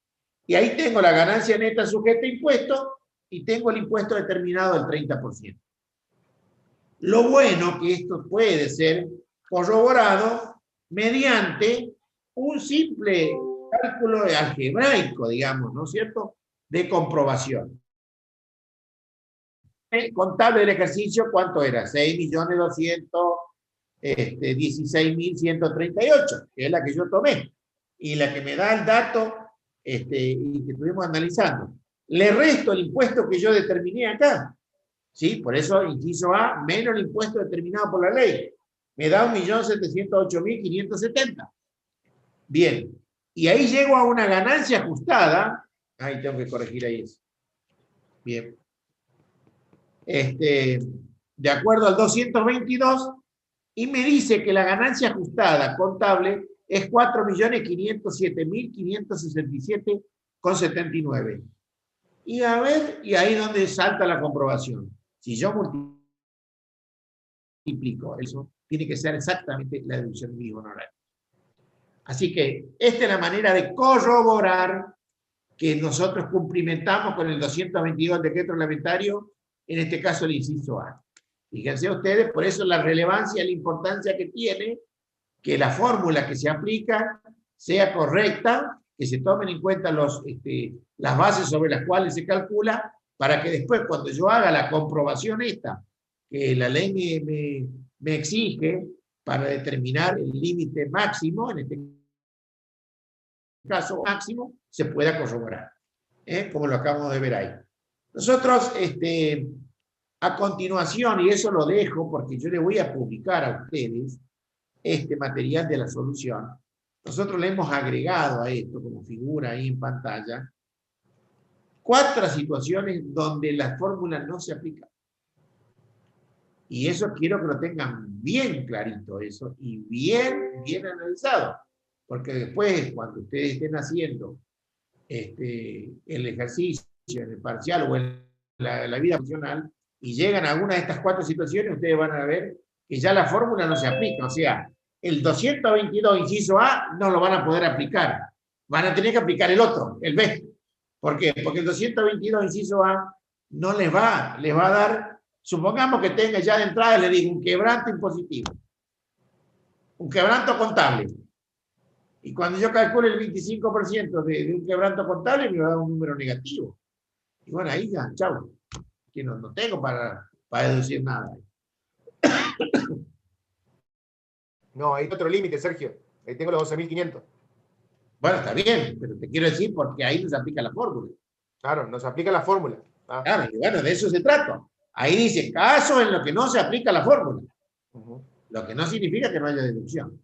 Y ahí tengo la ganancia neta sujeta a impuestos y tengo el impuesto determinado del 30%. Lo bueno que esto puede ser corroborado mediante un simple cálculo algebraico, digamos, ¿no es cierto?, de comprobación. El contable del ejercicio, ¿cuánto era? 6.216.138, que es la que yo tomé, y la que me da el dato y que estuvimos analizando. Le resto el impuesto que yo determiné acá, ¿sí? Por eso, inciso A, menos el impuesto determinado por la ley. Me da 1.708.570. Bien, y ahí llego a una ganancia ajustada. Ahí tengo que corregir ahí eso. Bien. De acuerdo al 222, y me dice que la ganancia ajustada contable es 4.507.567,79. Y a ver, y ahí es donde salta la comprobación. Si yo multiplico eso, tiene que ser exactamente la deducción de mi honorario. Así que esta es la manera de corroborar que nosotros cumplimentamos con el 222 del decreto reglamentario, en este caso el inciso A. Fíjense ustedes, por eso la relevancia y la importancia que tiene que la fórmula que se aplica sea correcta, que se tomen en cuenta las bases sobre las cuales se calcula, para que después, cuando yo haga la comprobación esta, que la ley me exige para determinar el límite máximo, en este caso máximo, se pueda corroborar, como lo acabamos de ver ahí. Nosotros, a continuación, y eso lo dejo porque yo le voy a publicar a ustedes este material de la solución, nosotros le hemos agregado a esto, como figura ahí en pantalla, 4 situaciones donde la fórmula no se aplica. Y eso quiero que lo tengan bien clarito, eso, y bien analizado. Porque después, cuando ustedes estén haciendo el ejercicio, en el parcial o en la vida funcional, y llegan a alguna de estas 4 situaciones, ustedes van a ver que ya la fórmula no se aplica. O sea, el 222 inciso A no lo van a poder aplicar. Van a tener que aplicar el otro, el B. ¿Por qué? Porque el 222 inciso A no les va a dar, supongamos que tenga ya de entrada, le digo, un quebranto impositivo, un quebranto contable. Y cuando yo calculo el 25% de un quebranto contable, me va a dar un número negativo. Y bueno, ahí ya, chao. Que no tengo para deducir nada. No, hay otro límite, Sergio. Ahí tengo los 12.500. Bueno, está bien, pero te quiero decir porque ahí no se aplica la fórmula. Claro, no se aplica la fórmula. Ah. Claro, y bueno, de eso se trata. Ahí dice, casos en los que no se aplica la fórmula. Lo que no significa que no haya deducción.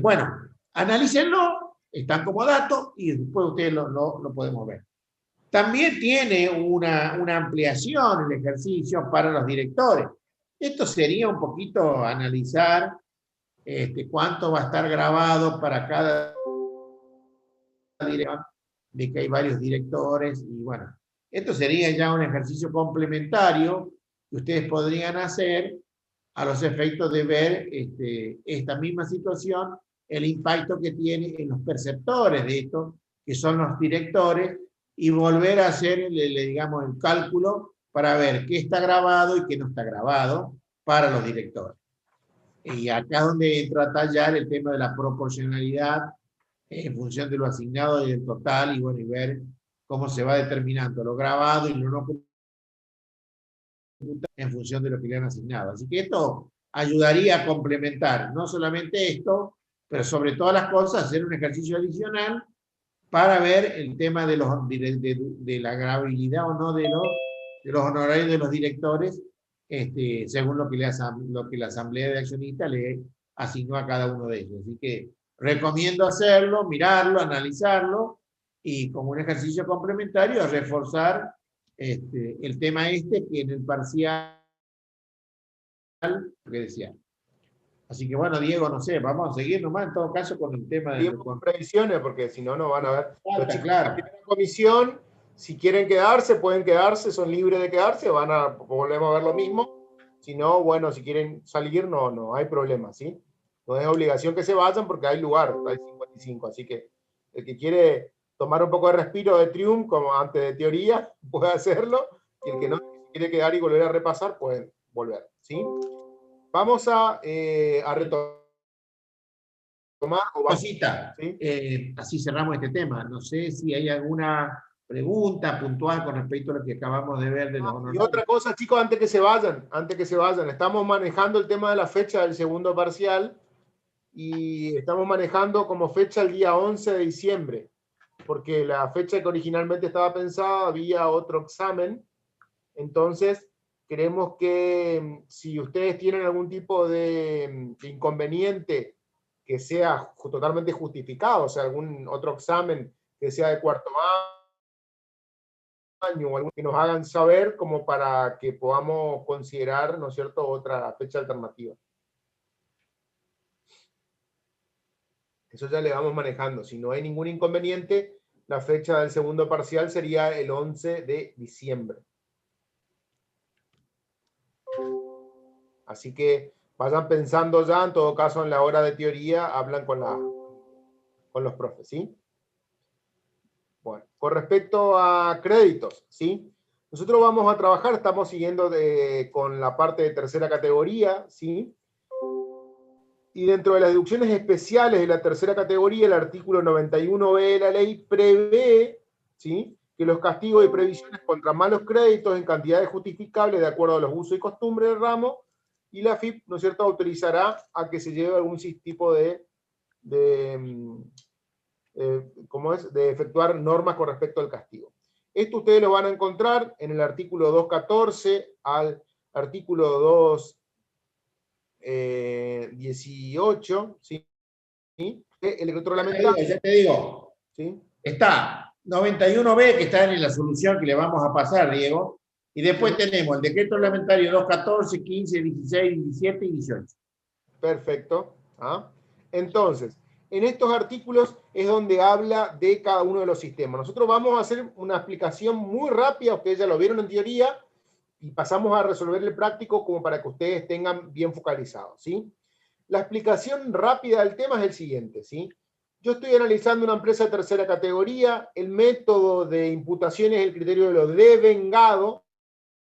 Bueno, analícenlo, están como datos y después ustedes lo podemos ver. También tiene una ampliación el ejercicio para los directores. Esto sería un poquito analizar cuánto va a estar grabado para cada dirección, de que hay varios directores, y bueno, esto sería ya un ejercicio complementario que ustedes podrían hacer a los efectos de ver esta misma situación, el impacto que tiene en los perceptores de esto, que son los directores, y volver a hacer, digamos, el cálculo para ver qué está grabado y qué no está grabado para los directores. Y acá es donde entra a tallar el tema de la proporcionalidad en función de lo asignado y del total, y bueno, y ver cómo se va determinando lo grabado y lo no en función de lo que le han asignado. Así que esto ayudaría a complementar no solamente esto, pero sobre todas las cosas, hacer un ejercicio adicional para ver el tema de la gravabilidad o no de los honorarios de los directores, según lo que la Asamblea de Accionistas le asignó a cada uno de ellos. Así que recomiendo hacerlo, mirarlo, analizarlo, y como un ejercicio complementario, reforzar el tema que en el parcial que decía. Así que bueno, Diego, no sé, vamos a seguir nomás en todo caso con el tema de... Con previsiones, porque si no, no van a ver. Los chicos de la primera comisión, si quieren quedarse, pueden quedarse, son libres de quedarse, volvemos a ver lo mismo. Si no, bueno, si quieren salir, no hay problema, ¿sí? No es obligación que se vayan porque hay lugar, hay 55, así que el que quiere tomar un poco de respiro de triunfo, como antes de teoría, puede hacerlo, y el que no quiere quedar y volver a repasar, pueden volver, ¿sí? Vamos a retomar tomar o vamos, Cosita, ¿sí? así cerramos este tema. No sé si hay alguna pregunta puntual con respecto a lo que acabamos de ver de los Y honorarios. otra cosa, chicos, antes que se vayan, estamos manejando el tema de la fecha del segundo parcial y estamos manejando como fecha el día 11 de diciembre, porque la fecha que originalmente estaba pensada había otro examen. Entonces, queremos que si ustedes tienen algún tipo de inconveniente que sea totalmente justificado, o sea, algún otro examen que sea de cuarto año o algo que nos hagan saber como para que podamos considerar, ¿no es cierto?, otra fecha alternativa. Eso ya le vamos manejando. Si no hay ningún inconveniente, la fecha del segundo parcial sería el 11 de diciembre. Así que vayan pensando ya, en todo caso, en la hora de teoría, hablan con los profes, ¿sí? Bueno, con respecto a créditos, ¿sí? Nosotros vamos a trabajar, estamos siguiendo con la parte de tercera categoría, ¿sí? Y dentro de las deducciones especiales de la tercera categoría, el artículo 91b de la ley prevé, ¿sí?, que los castigos y previsiones contra malos créditos en cantidades justificables de acuerdo a los usos y costumbres del ramo, y la FIP, ¿no es cierto?, autorizará a que se lleve algún tipo ¿cómo es?, de efectuar normas con respecto al castigo. Esto ustedes lo van a encontrar en el artículo 214 al artículo 218, ¿sí? El decreto reglamentario. Ya te digo, ¿Sí? está 91B, que está en la solución que le vamos a pasar, Diego, y después tenemos el decreto reglamentario 214, 15, 16, 17 y 18. Perfecto. ¿Ah? Entonces, en estos artículos es donde habla de cada uno de los sistemas. Nosotros vamos a hacer una explicación muy rápida, ustedes ya lo vieron en teoría, y pasamos a resolver el práctico como para que ustedes tengan bien focalizado, ¿sí? La explicación rápida del tema es el siguiente, ¿sí? Yo estoy analizando una empresa de tercera categoría, el método de imputación es el criterio de lo devengado,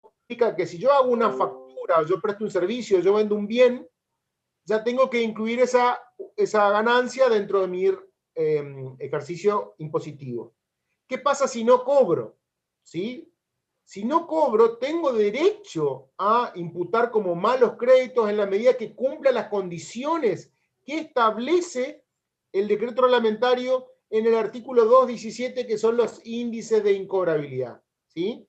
significa que si yo hago una factura, yo presto un servicio, yo vendo un bien, ya tengo que incluir esa ganancia dentro de mi ejercicio impositivo. ¿Qué pasa si no cobro? ¿Sí? Si no cobro, tengo derecho a imputar como malos créditos en la medida que cumpla las condiciones que establece el decreto reglamentario en el artículo 217, que son los índices de incobrabilidad. ¿Sí?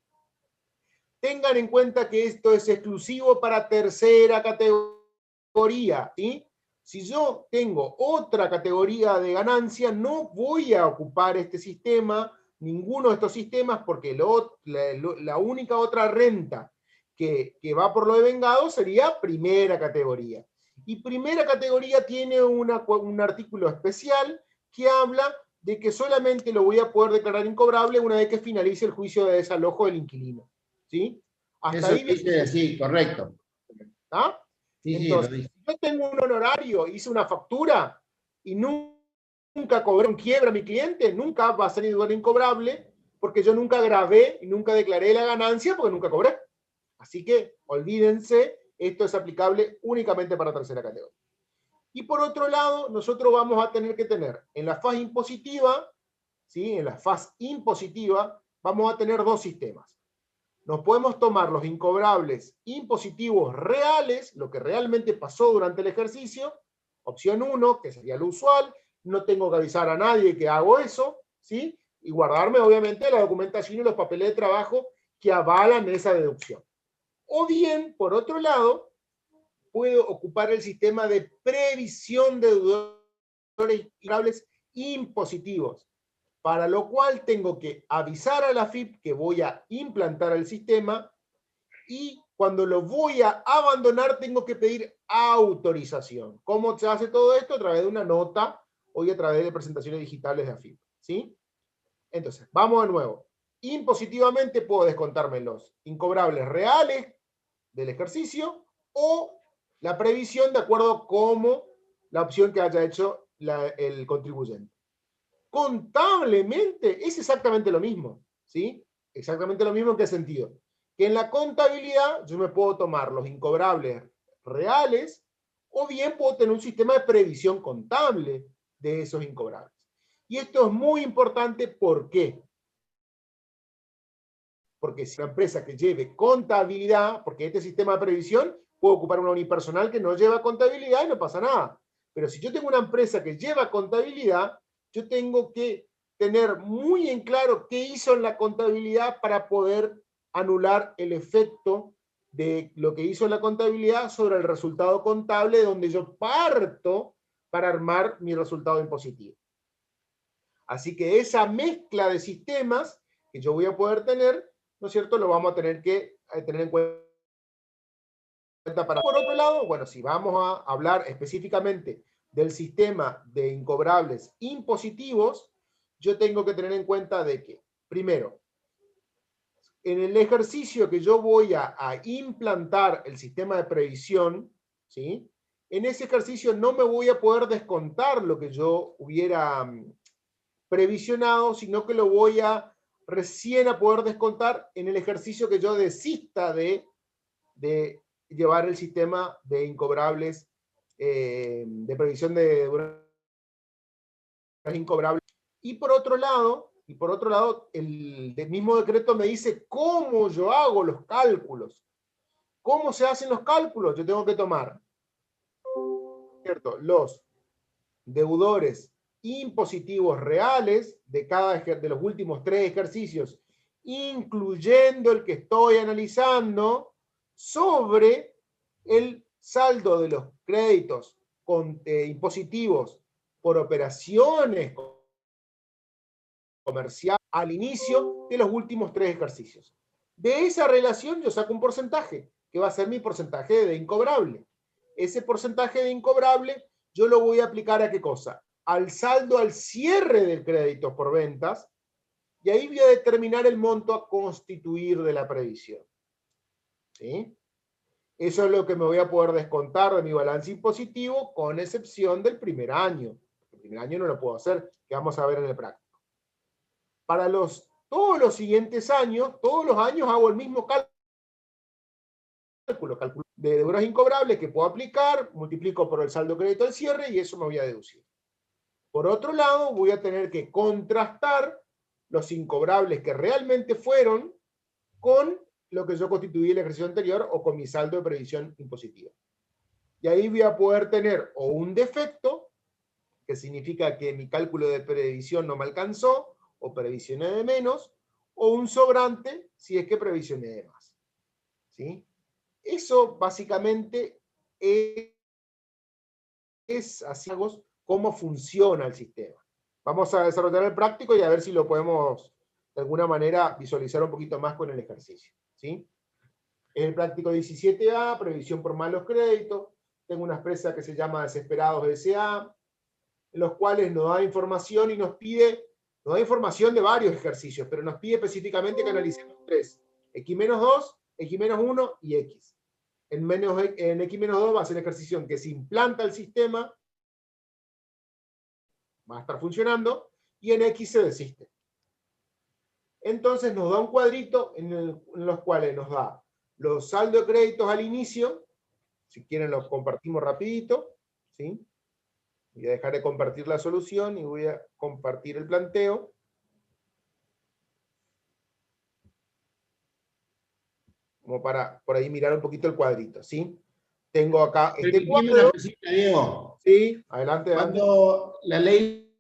Tengan en cuenta que esto es exclusivo para tercera categoría. ¿Sí? Si yo tengo otra categoría de ganancia, no voy a ocupar este sistema, ninguno de estos sistemas, porque la única otra renta que va por lo devengado sería primera categoría. Y primera categoría tiene un artículo especial que habla de que solamente lo voy a poder declarar incobrable una vez que finalice el juicio de desalojo del inquilino. ¿Sí? Hasta Eso ahí dice así, correcto. ¿Ah? Sí, Entonces, lo dice. si yo tengo un honorario, hice una factura y nunca cobré un quiebra a mi cliente, nunca va a ser igual incobrable, porque yo nunca grabé y nunca declaré la ganancia porque nunca cobré. Así que olvídense, esto es aplicable únicamente para tercera categoría. Y por otro lado, nosotros vamos a tener que tener en la fase impositiva, ¿sí?, en la fase impositiva, vamos a tener dos sistemas. Nos podemos tomar los incobrables impositivos reales, lo que realmente pasó durante el ejercicio, opción 1, que sería lo usual, no tengo que avisar a nadie que hago eso, ¿sí? Y guardarme obviamente la documentación y los papeles de trabajo que avalan esa deducción. O bien, por otro lado, puedo ocupar el sistema de previsión de deudores incobrables impositivos, para lo cual tengo que avisar a la FIP que voy a implantar el sistema y cuando lo voy a abandonar tengo que pedir autorización. ¿Cómo se hace todo esto? A través de una nota o a través de presentaciones digitales de AFIP. ¿Sí? Entonces, vamos de nuevo. Impositivamente puedo descontarme los incobrables reales del ejercicio o la previsión de acuerdo como la opción que haya hecho el contribuyente. Contablemente es exactamente lo mismo, ¿sí? Exactamente lo mismo. ¿En qué sentido? Que en la contabilidad yo me puedo tomar los incobrables reales o bien puedo tener un sistema de previsión contable de esos incobrables. Y esto es muy importante, ¿por qué? Porque si una empresa que lleve contabilidad, porque este sistema de previsión puede ocupar una unipersonal que no lleva contabilidad y no pasa nada. Pero si yo tengo una empresa que lleva contabilidad, yo tengo que tener muy en claro qué hizo en la contabilidad para poder anular el efecto de lo que hizo en la contabilidad sobre el resultado contable de donde yo parto para armar mi resultado impositivo. Así que esa mezcla de sistemas que yo voy a poder tener, ¿no es cierto?, lo vamos a tener que tener en cuenta. Por otro lado, bueno, si vamos a hablar específicamente del sistema de incobrables impositivos, yo tengo que tener en cuenta de que, primero, en el ejercicio que yo voy a implantar el sistema de previsión, ¿sí?, en ese ejercicio no me voy a poder descontar lo que yo hubiera previsionado, sino que lo voy a recién a poder descontar en el ejercicio que yo desista de llevar el sistema de incobrables, de previsión de incobrables. Y por otro lado, el mismo decreto me dice cómo yo hago los cálculos. ¿Cómo se hacen los cálculos? Yo tengo que tomar, ¿cierto?, los deudores impositivos reales de los últimos 3 ejercicios, incluyendo el que estoy analizando, sobre el saldo de los créditos impositivos por operaciones comerciales al inicio de los últimos 3 ejercicios. De esa relación yo saco un porcentaje, que va a ser mi porcentaje de incobrable. Ese porcentaje de incobrable yo lo voy a aplicar ¿a qué cosa? Al saldo al cierre del crédito por ventas, y ahí voy a determinar el monto a constituir de la previsión. ¿Sí? Eso es lo que me voy a poder descontar de mi balance impositivo, con excepción del primer año. El primer año no lo puedo hacer, que vamos a ver en el práctico. Para todos los siguientes años, todos los años hago el mismo cálculo de deudas incobrables que puedo aplicar, multiplico por el saldo de crédito al cierre y eso me voy a deducir. Por otro lado, voy a tener que contrastar los incobrables que realmente fueron con lo que yo constituí en el ejercicio anterior o con mi saldo de previsión impositiva. Y ahí voy a poder tener o un defecto, que significa que mi cálculo de previsión no me alcanzó, o previsioné de menos, o un sobrante, si es que previsioné de más. ¿Sí? Eso básicamente es así cómo funciona el sistema. Vamos a desarrollar el práctico y a ver si lo podemos de alguna manera visualizar un poquito más con el ejercicio. ¿Sí? El práctico 17A, previsión por malos créditos. Tengo una empresa que se llama Desesperados S.A., en los cuales nos da información y nos da información de varios ejercicios, pero nos pide específicamente que analicemos 3. X-2, X-1 y X. En X-2 va a ser el ejercicio en que se implanta el sistema, va a estar funcionando, y en X se desiste. Entonces nos da un cuadrito en los cuales nos da los saldos de créditos al inicio. Si quieren los compartimos rapidito, ¿sí? Voy a dejar de compartir la solución y voy a compartir el planteo. Como para por ahí mirar un poquito el cuadrito, ¿sí? Tengo acá este cuadro. Una cosita, Diego. Sí, adelante. Cuando la ley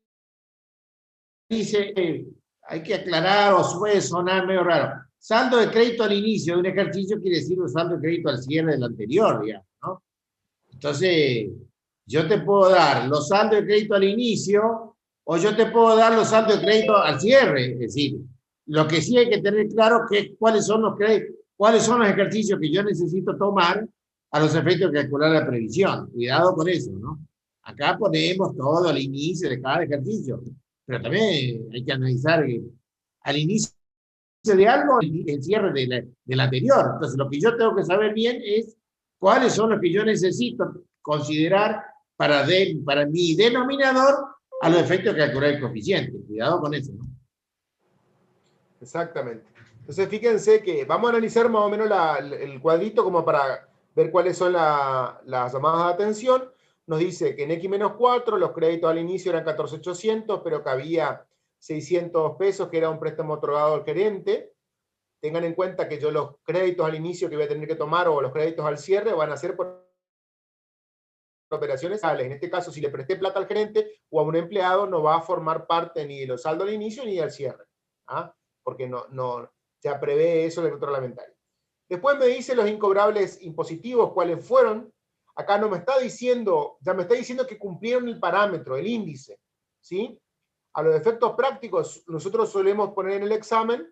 dice, hay que aclarar o puede sonar medio raro. Saldo de crédito al inicio de un ejercicio quiere decir un saldo de crédito al cierre del anterior, digamos, ¿no? Entonces, yo te puedo dar los saldos de crédito al inicio o yo te puedo dar los saldos de crédito al cierre. Es decir, lo que sí hay que tener claro es cuáles son los ejercicios que yo necesito tomar a los efectos de calcular la previsión. Cuidado con eso, ¿no? Acá ponemos todo al inicio de cada ejercicio, pero también hay que analizar al inicio de algo el cierre del anterior. Entonces, lo que yo tengo que saber bien es cuáles son los que yo necesito considerar para mi denominador a los efectos de calcular el coeficiente. Cuidado con eso, ¿no? Exactamente. Entonces, fíjense que vamos a analizar más o menos el cuadrito como para ver cuáles son las llamadas de atención. Nos dice que en X-4 los créditos al inicio eran 14.800, pero que había 600 pesos, que era un préstamo otorgado al gerente. Tengan en cuenta que yo los créditos al inicio que voy a tener que tomar o los créditos al cierre van a ser por operaciones reales. En este caso, si le presté plata al gerente o a un empleado, no va a formar parte ni de los saldos al inicio ni del cierre. ¿Ah? Porque no ya prevé eso el decreto reglamentario. Después me dice los incobrables impositivos, cuáles fueron. Acá no me está diciendo, ya me está diciendo que cumplieron el parámetro, el índice. ¿Sí? A los efectos prácticos, nosotros solemos poner en el examen,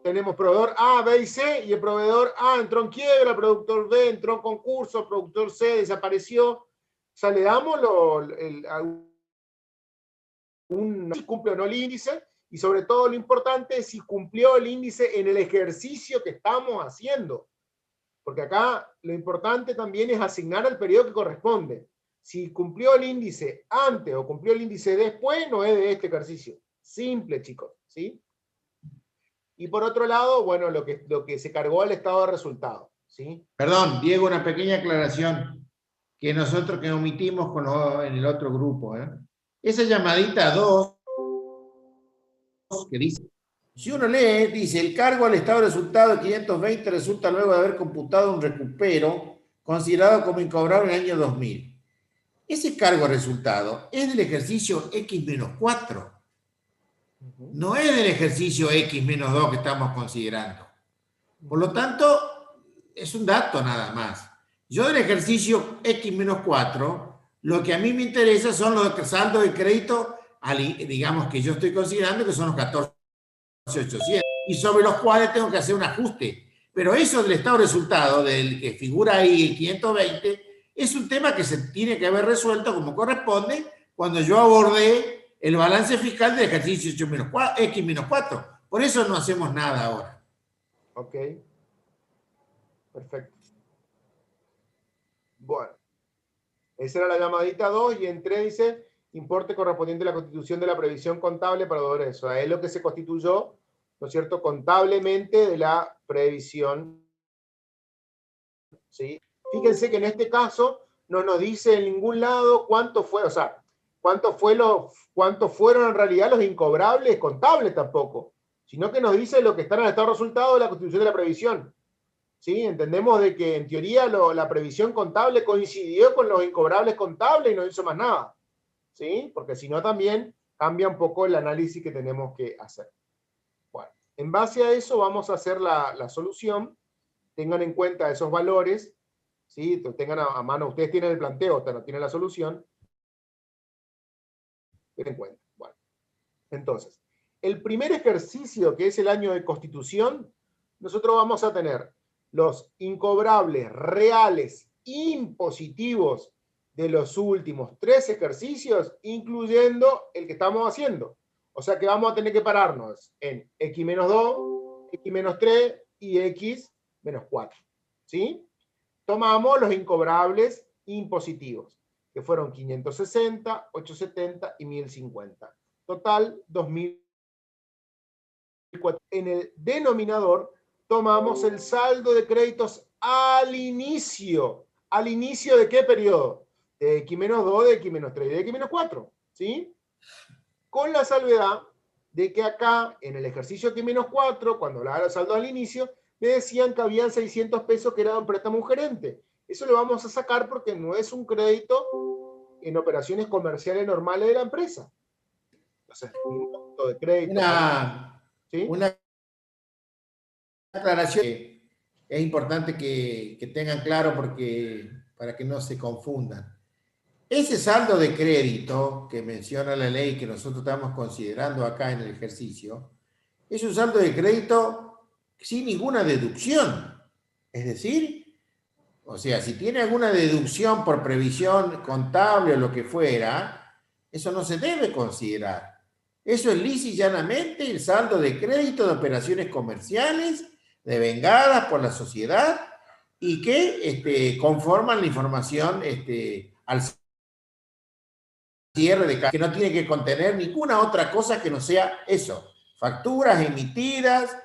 tenemos proveedor A, B y C, y el proveedor A entró en quiebra, el productor B entró en concurso, el productor C desapareció. O sea, le damos si cumple o no el índice, y sobre todo lo importante es si cumplió el índice en el ejercicio que estamos haciendo. Porque acá lo importante también es asignar el periodo que corresponde. Si cumplió el índice antes o cumplió el índice después, no es de este ejercicio. Simple, chicos, ¿sí? Y por otro lado, bueno, lo que se cargó al estado de resultado, ¿sí? Perdón, Diego, una pequeña aclaración que nosotros que omitimos en el otro grupo. Esa llamadita 2 que dice, si uno lee, dice, el cargo al estado de resultado de 520 resulta luego de haber computado un recupero considerado como incobrable en el año 2000. Ese cargo al resultado es del ejercicio X-4. No es del ejercicio X-2 que estamos considerando. Por lo tanto, es un dato nada más. Yo del ejercicio X-4, lo que a mí me interesa son los saldos de crédito, digamos que yo estoy considerando que son los 14.800, y sobre los cuales tengo que hacer un ajuste. Pero eso del estado de resultado, del que figura ahí el 520, es un tema que se tiene que haber resuelto como corresponde cuando yo abordé el balance fiscal del ejercicio X-4. Por eso no hacemos nada ahora. Ok. Perfecto. Bueno. Esa era la llamadita 2 y en 3 dice importe correspondiente a la constitución de la previsión contable para deudores. O sea, es lo que se constituyó, ¿no es cierto?, contablemente de la previsión. ¿Sí? Fíjense que en este caso no nos dice en ningún lado cuánto fue, o sea, cuánto fueron en realidad los incobrables contables tampoco, sino que nos dice lo que está en el estado de resultado de la constitución de la previsión. ¿Sí? Entendemos de que en teoría la previsión contable coincidió con los incobrables contables y no hizo más nada. ¿Sí? Porque si no también cambia un poco el análisis que tenemos que hacer. Bueno, en base a eso vamos a hacer la solución. Tengan en cuenta esos valores. ¿Sí? Tengan a mano, ustedes tienen el planteo, no tienen la solución. Ten en cuenta. Bueno, entonces, el primer ejercicio, que es el año de constitución, nosotros vamos a tener los incobrables reales impositivos de los últimos 3 ejercicios, incluyendo el que estamos haciendo. O sea que vamos a tener que pararnos en X-2, X-3 y X-4. ¿Sí? Tomamos los incobrables impositivos, que fueron 560, 870 y 1050. Total, 2004. En el denominador tomamos el saldo de créditos al inicio. ¿Al inicio de qué periodo? De X-2, de X-3 y de X-4. ¿Sí? Con la salvedad de que acá, en el ejercicio X-4, cuando hablaba del saldo al inicio, me decían que habían 600 pesos que era un préstamo a un gerente. Eso lo vamos a sacar porque no es un crédito en operaciones comerciales normales de la empresa. Entonces, un monto de crédito. ¿Sí? Una aclaración que es importante que tengan claro para que no se confundan. Ese saldo de crédito que menciona la ley que nosotros estamos considerando acá en el ejercicio, es un saldo de crédito sin ninguna deducción. Es decir, o sea, si tiene alguna deducción por previsión contable o lo que fuera, eso no se debe considerar. Eso es lisa y llanamente el saldo de crédito de operaciones comerciales devengadas por la sociedad y que conforman la información al cierre de caja, que no tiene que contener ninguna otra cosa que no sea eso. Facturas emitidas,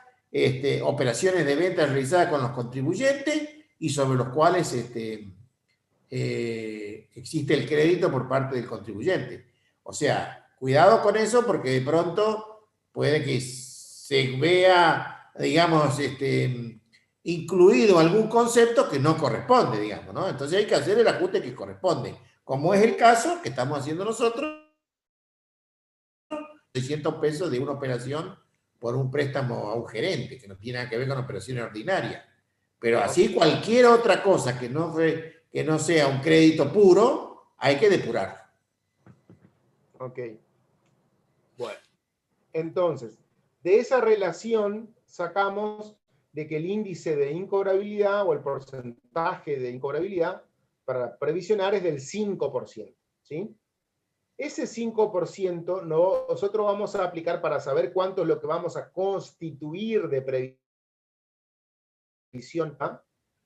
operaciones de venta realizadas con los contribuyentes y sobre los cuales existe el crédito por parte del contribuyente. O sea, cuidado con eso porque de pronto puede que se vea, digamos, incluido algún concepto que no corresponde, digamos, ¿no? Entonces hay que hacer el ajuste que corresponde, como es el caso que estamos haciendo nosotros, 600 pesos de una operación por un préstamo a un gerente, que no tiene nada que ver con operaciones ordinarias. Pero así cualquier otra cosa que no sea un crédito puro, hay que depurar. Ok. Bueno, entonces, de esa relación sacamos de que el índice de incobrabilidad o el porcentaje de incobrabilidad para previsionar es del 5%, ¿sí? Ese 5% nosotros vamos a aplicar para saber cuánto es lo que vamos a constituir de previsión, ¿ah?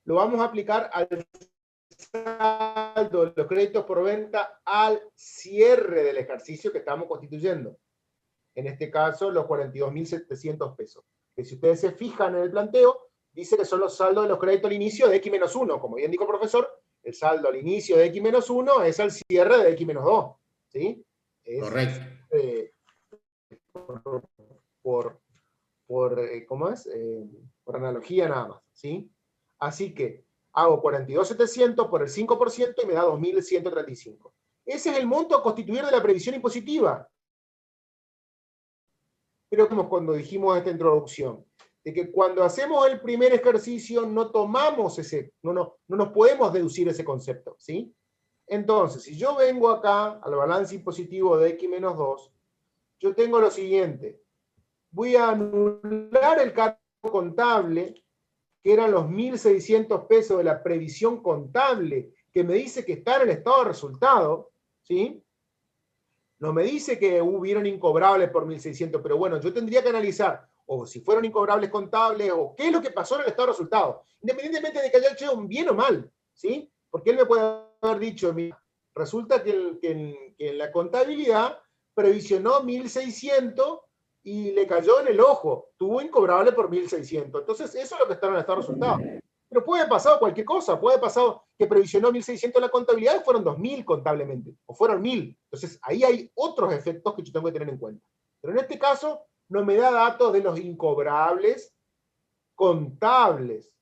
Lo vamos a aplicar al saldo de los créditos por venta al cierre del ejercicio que estamos constituyendo. En este caso, los 42.700 pesos. Que si ustedes se fijan en el planteo, dice que son los saldos de los créditos al inicio de X-1. Como bien dijo el profesor, el saldo al inicio de X-1 es al cierre de X-2. ¿Sí? Correcto. ¿Cómo es? Por analogía nada más. ¿Sí? Así que hago 42.700 por el 5% y me da 2.135. Ese es el monto a constituir de la previsión impositiva. Pero como cuando dijimos esta introducción, de que cuando hacemos el primer ejercicio no tomamos no nos podemos deducir ese concepto, ¿sí? Entonces, si yo vengo acá al balance impositivo de X-2, yo tengo lo siguiente. Voy a anular el cargo contable, que eran los 1.600 pesos de la previsión contable, que me dice que está en el estado de resultado, ¿sí? No me dice que hubieron incobrables por 1.600, pero bueno, yo tendría que analizar, o si fueron incobrables contables, o qué es lo que pasó en el estado de resultado, independientemente de que haya hecho un bien o mal, ¿sí? Porque él me puede haber dicho, mira, resulta que en la contabilidad previsionó 1.600 y le cayó en el ojo, tuvo incobrable por 1.600. Entonces, eso es lo que está en el estado de resultado. Pero puede haber pasado cualquier cosa, puede haber pasado que previsionó 1.600 en la contabilidad y fueron 2.000 contablemente, o fueron 1.000. Entonces, ahí hay otros efectos que yo tengo que tener en cuenta. Pero en este caso, no me da datos de los incobrables contables.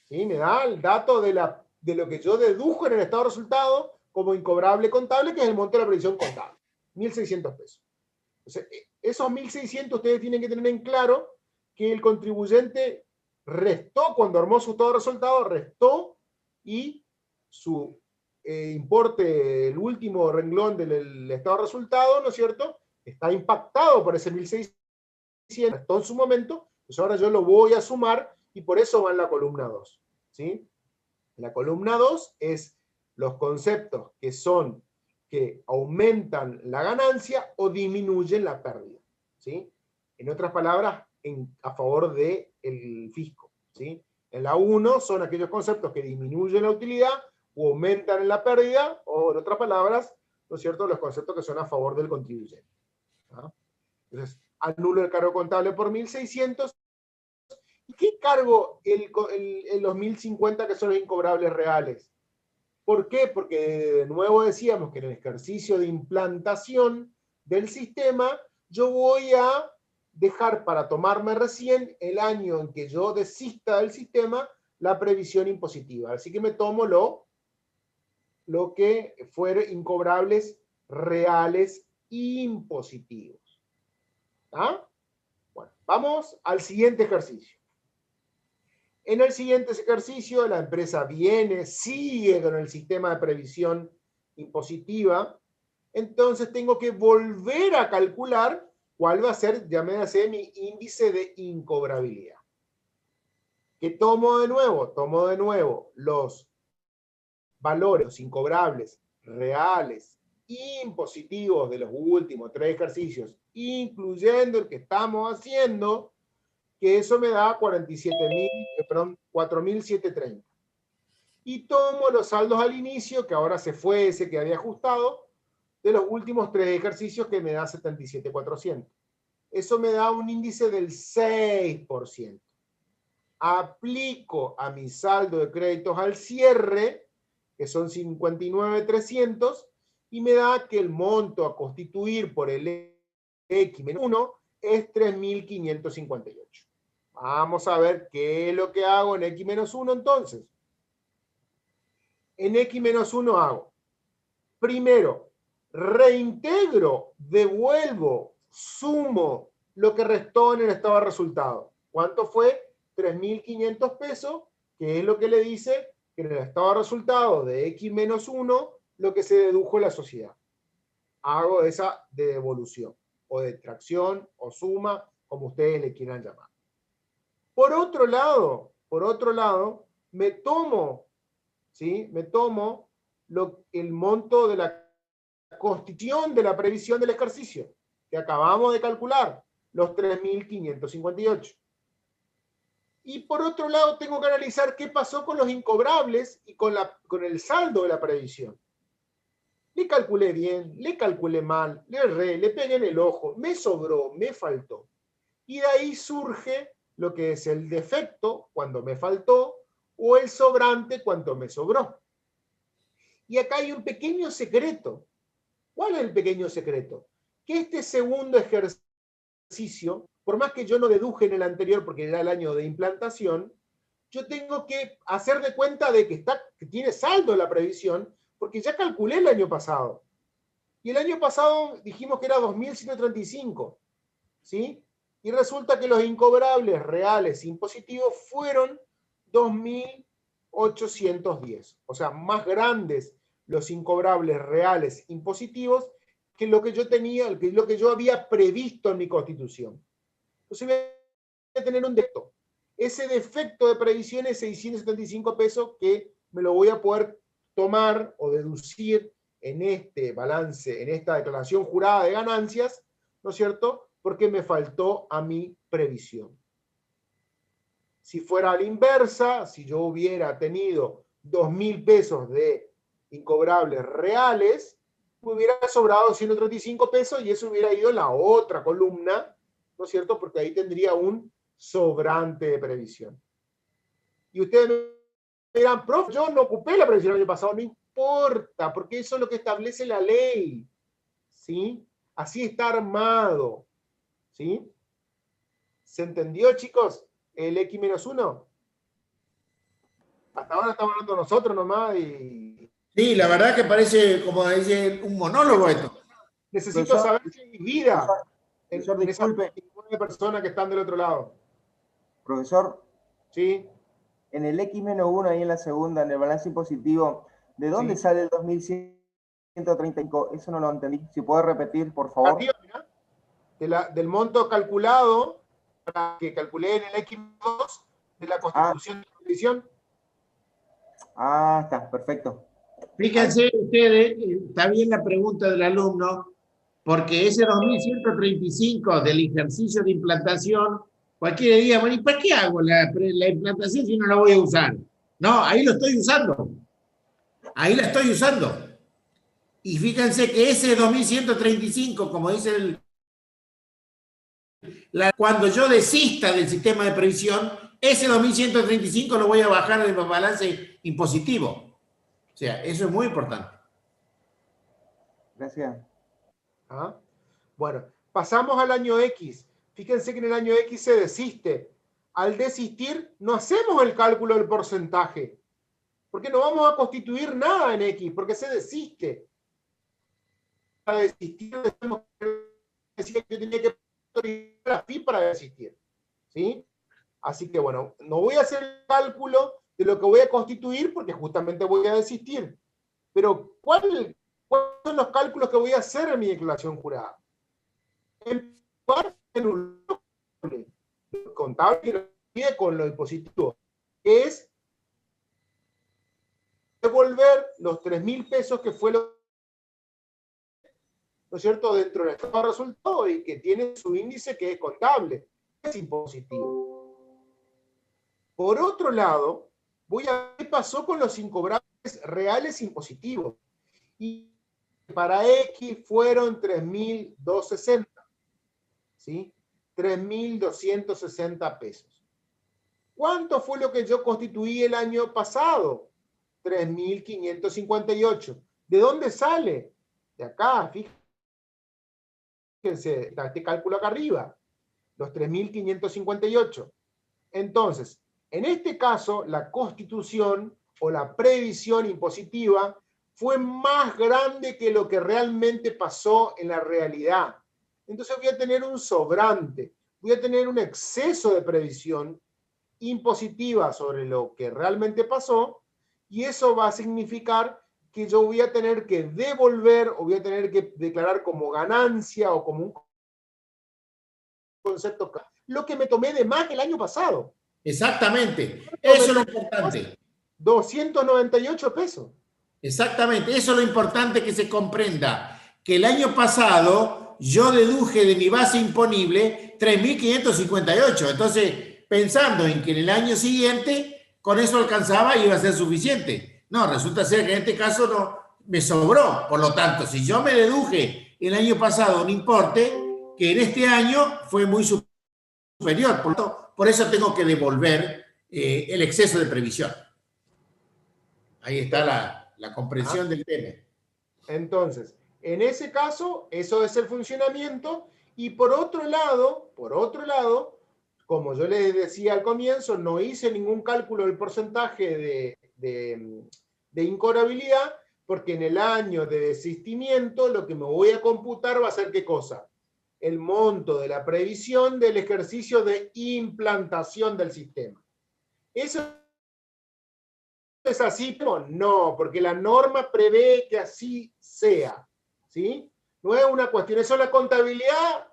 ¿Sí? Me da el dato de lo que yo dedujo en el estado de resultado como incobrable contable, que es el monto de la previsión contable. 1.600 pesos. Entonces, esos 1.600 ustedes tienen que tener en claro que el contribuyente restó, cuando armó su estado de resultado, restó y su importe, el último renglón del estado de resultado, ¿no es cierto?, está impactado por ese 1.600, restó en su momento, pues ahora yo lo voy a sumar y por eso va en la columna 2. ¿Sí? La columna 2 es los conceptos que aumentan la ganancia o disminuyen la pérdida. ¿Sí? En otras palabras, a favor del fisco. ¿Sí? En la 1 son aquellos conceptos que disminuyen la utilidad o aumentan la pérdida, o en otras palabras, ¿no es cierto?, los conceptos que son a favor del contribuyente. ¿Ah? Entonces, anulo el cargo contable por 1.600. ¿Y qué cargo los 1.050 que son los incobrables reales? ¿Por qué? Porque de nuevo decíamos que en el ejercicio de implantación del sistema, yo voy a dejar para tomarme recién el año en que yo desista del sistema la previsión impositiva. Así que me tomo lo que fueron incobrables reales impositivos. ¿Ah? Bueno, vamos al siguiente ejercicio. En el siguiente ejercicio, la empresa sigue con el sistema de previsión impositiva, entonces tengo que volver a calcular cuál va a ser, llámese, mi índice de incobrabilidad. ¿Qué tomo de nuevo? Tomo de nuevo los valores, los incobrables reales impositivos de los últimos 3 ejercicios, incluyendo el que estamos haciendo, que eso me da 4.730. Y tomo los saldos al inicio, que ahora se fue ese que había ajustado, de los últimos 3 ejercicios, que me da 77.400. Eso me da un índice del 6%. aplico a mi saldo de créditos al cierre, que son 59.300, y me da que el monto a constituir por el X-1 es 3.558. Vamos a ver qué es lo que hago en X-1 entonces. En X-1 hago, primero, reintegro, devuelvo, sumo lo que restó en el estado de resultado. ¿Cuánto fue? 3.500 pesos, que es lo que le dice que en el estado de resultado de X-1, lo que se dedujo en la sociedad. Hago esa de devolución, o de extracción, o suma, como ustedes le quieran llamar. Por otro lado, me tomo, ¿sí? Me tomo el monto de la constitución de la previsión del ejercicio, que acabamos de calcular, los 3.558. Y por otro lado, tengo que analizar qué pasó con los incobrables y con el saldo de la previsión. Le calculé bien, le calculé mal, le erré, le pegué en el ojo, me sobró, me faltó. Y de ahí surge lo que es el defecto cuando me faltó o el sobrante cuando me sobró. Y acá hay un pequeño secreto. ¿Cuál es el pequeño secreto? Que este segundo ejercicio, por más que yo no deduje en el anterior porque era el año de implantación, yo tengo que hacer de cuenta de que tiene saldo la previsión porque ya calculé el año pasado. Y el año pasado dijimos que era 2.135, ¿sí? Y resulta que los incobrables reales impositivos fueron 2.810. O sea, más grandes los incobrables reales impositivos que lo que yo tenía, que lo que yo había previsto en mi constitución. Entonces voy a tener un defecto. Ese defecto de previsión es 675 pesos que me lo voy a poder tomar o deducir en este balance, en esta declaración jurada de ganancias, ¿no es cierto? Porque me faltó a mi previsión. Si fuera a la inversa, si yo hubiera tenido 2.000 pesos de incobrables reales, me hubiera sobrado 135 pesos y eso hubiera ido en la otra columna, ¿no es cierto? Porque ahí tendría un sobrante de previsión. Y ustedes me dirán, profe, yo no ocupé la previsión el año pasado, no importa, porque eso es lo que establece la ley, ¿sí? Así está armado, ¿sí? ¿Se entendió, chicos? El X-1. Hasta ahora estamos hablando nosotros nomás y... Sí, la verdad que parece, como dice, un monólogo esto. Necesito saber si hay vida en esas 29 personas que están del otro lado. Profesor, ¿Sí? en el X-1 ahí en la segunda, en el balance impositivo, ¿de dónde sale el 2.135? Eso no lo entendí. Si puede repetir, por favor. Del monto calculado, que calculé en el X2 de la constitución de previsión. Ah, está, perfecto. Fíjense ustedes, está bien la pregunta del alumno, porque ese 2.135 del ejercicio de implantación, cualquiera diría, bueno, ¿y para qué hago la implantación si no la voy a usar? No, ahí lo estoy usando. Ahí la estoy usando. Y fíjense que ese 2.135, como dice cuando yo desista del sistema de previsión, ese 2.135 lo voy a bajar del balance impositivo. O sea, eso es muy importante. Gracias. ¿Ah? Bueno, pasamos al año X. Fíjense que en el año X se desiste. Al desistir, no hacemos el cálculo del porcentaje, porque no vamos a constituir nada en X, porque se desiste. Para desistir, decía que yo tenía que autorizar la FI para desistir. ¿Sí? Así que bueno, no voy a hacer el cálculo de lo que voy a constituir, porque justamente voy a desistir. Pero, ¿cuáles son los cálculos que voy a hacer en mi declaración jurada? En un contable que lo pide con lo impositivo, que es devolver los 3.000 pesos que fue ¿no es cierto?, dentro del estado de resultado y que tiene su índice que es contable, es impositivo. Por otro lado, voy a ver qué pasó con los incobrables reales impositivos. Y para X fueron 3.260, ¿sí? 3.260 pesos. ¿Cuánto fue lo que yo constituí el año pasado? 3.558. ¿De dónde sale? De acá, fíjense, este cálculo acá arriba, los 3.558. Entonces, en este caso, la constitución o la previsión impositiva fue más grande que lo que realmente pasó en la realidad. Entonces voy a tener un sobrante, voy a tener un exceso de previsión impositiva sobre lo que realmente pasó, y eso va a significar que yo voy a tener que devolver o voy a tener que declarar como ganancia o como un concepto lo que me tomé de más el año pasado. Exactamente, eso es lo importante. 298 pesos. Exactamente, eso es lo importante, que se comprenda que el año pasado yo deduje de mi base imponible 3.558. Entonces, pensando en que en el año siguiente con eso alcanzaba y iba a ser suficiente. No, resulta ser que en este caso no me sobró. Por lo tanto, si yo me deduje el año pasado un importe, que en este año fue muy superior, por eso tengo que devolver el exceso de previsión. Ahí está la comprensión del tema. Entonces, en ese caso, eso es el funcionamiento. Y por otro lado, como yo les decía al comienzo, no hice ningún cálculo del porcentaje de incobrabilidad, porque en el año de desistimiento lo que me voy a computar va a ser ¿qué cosa? El monto de la previsión del ejercicio de implantación del sistema. ¿Eso es así? No, porque la norma prevé que así sea, ¿sí? No es una cuestión, eso la contabilidad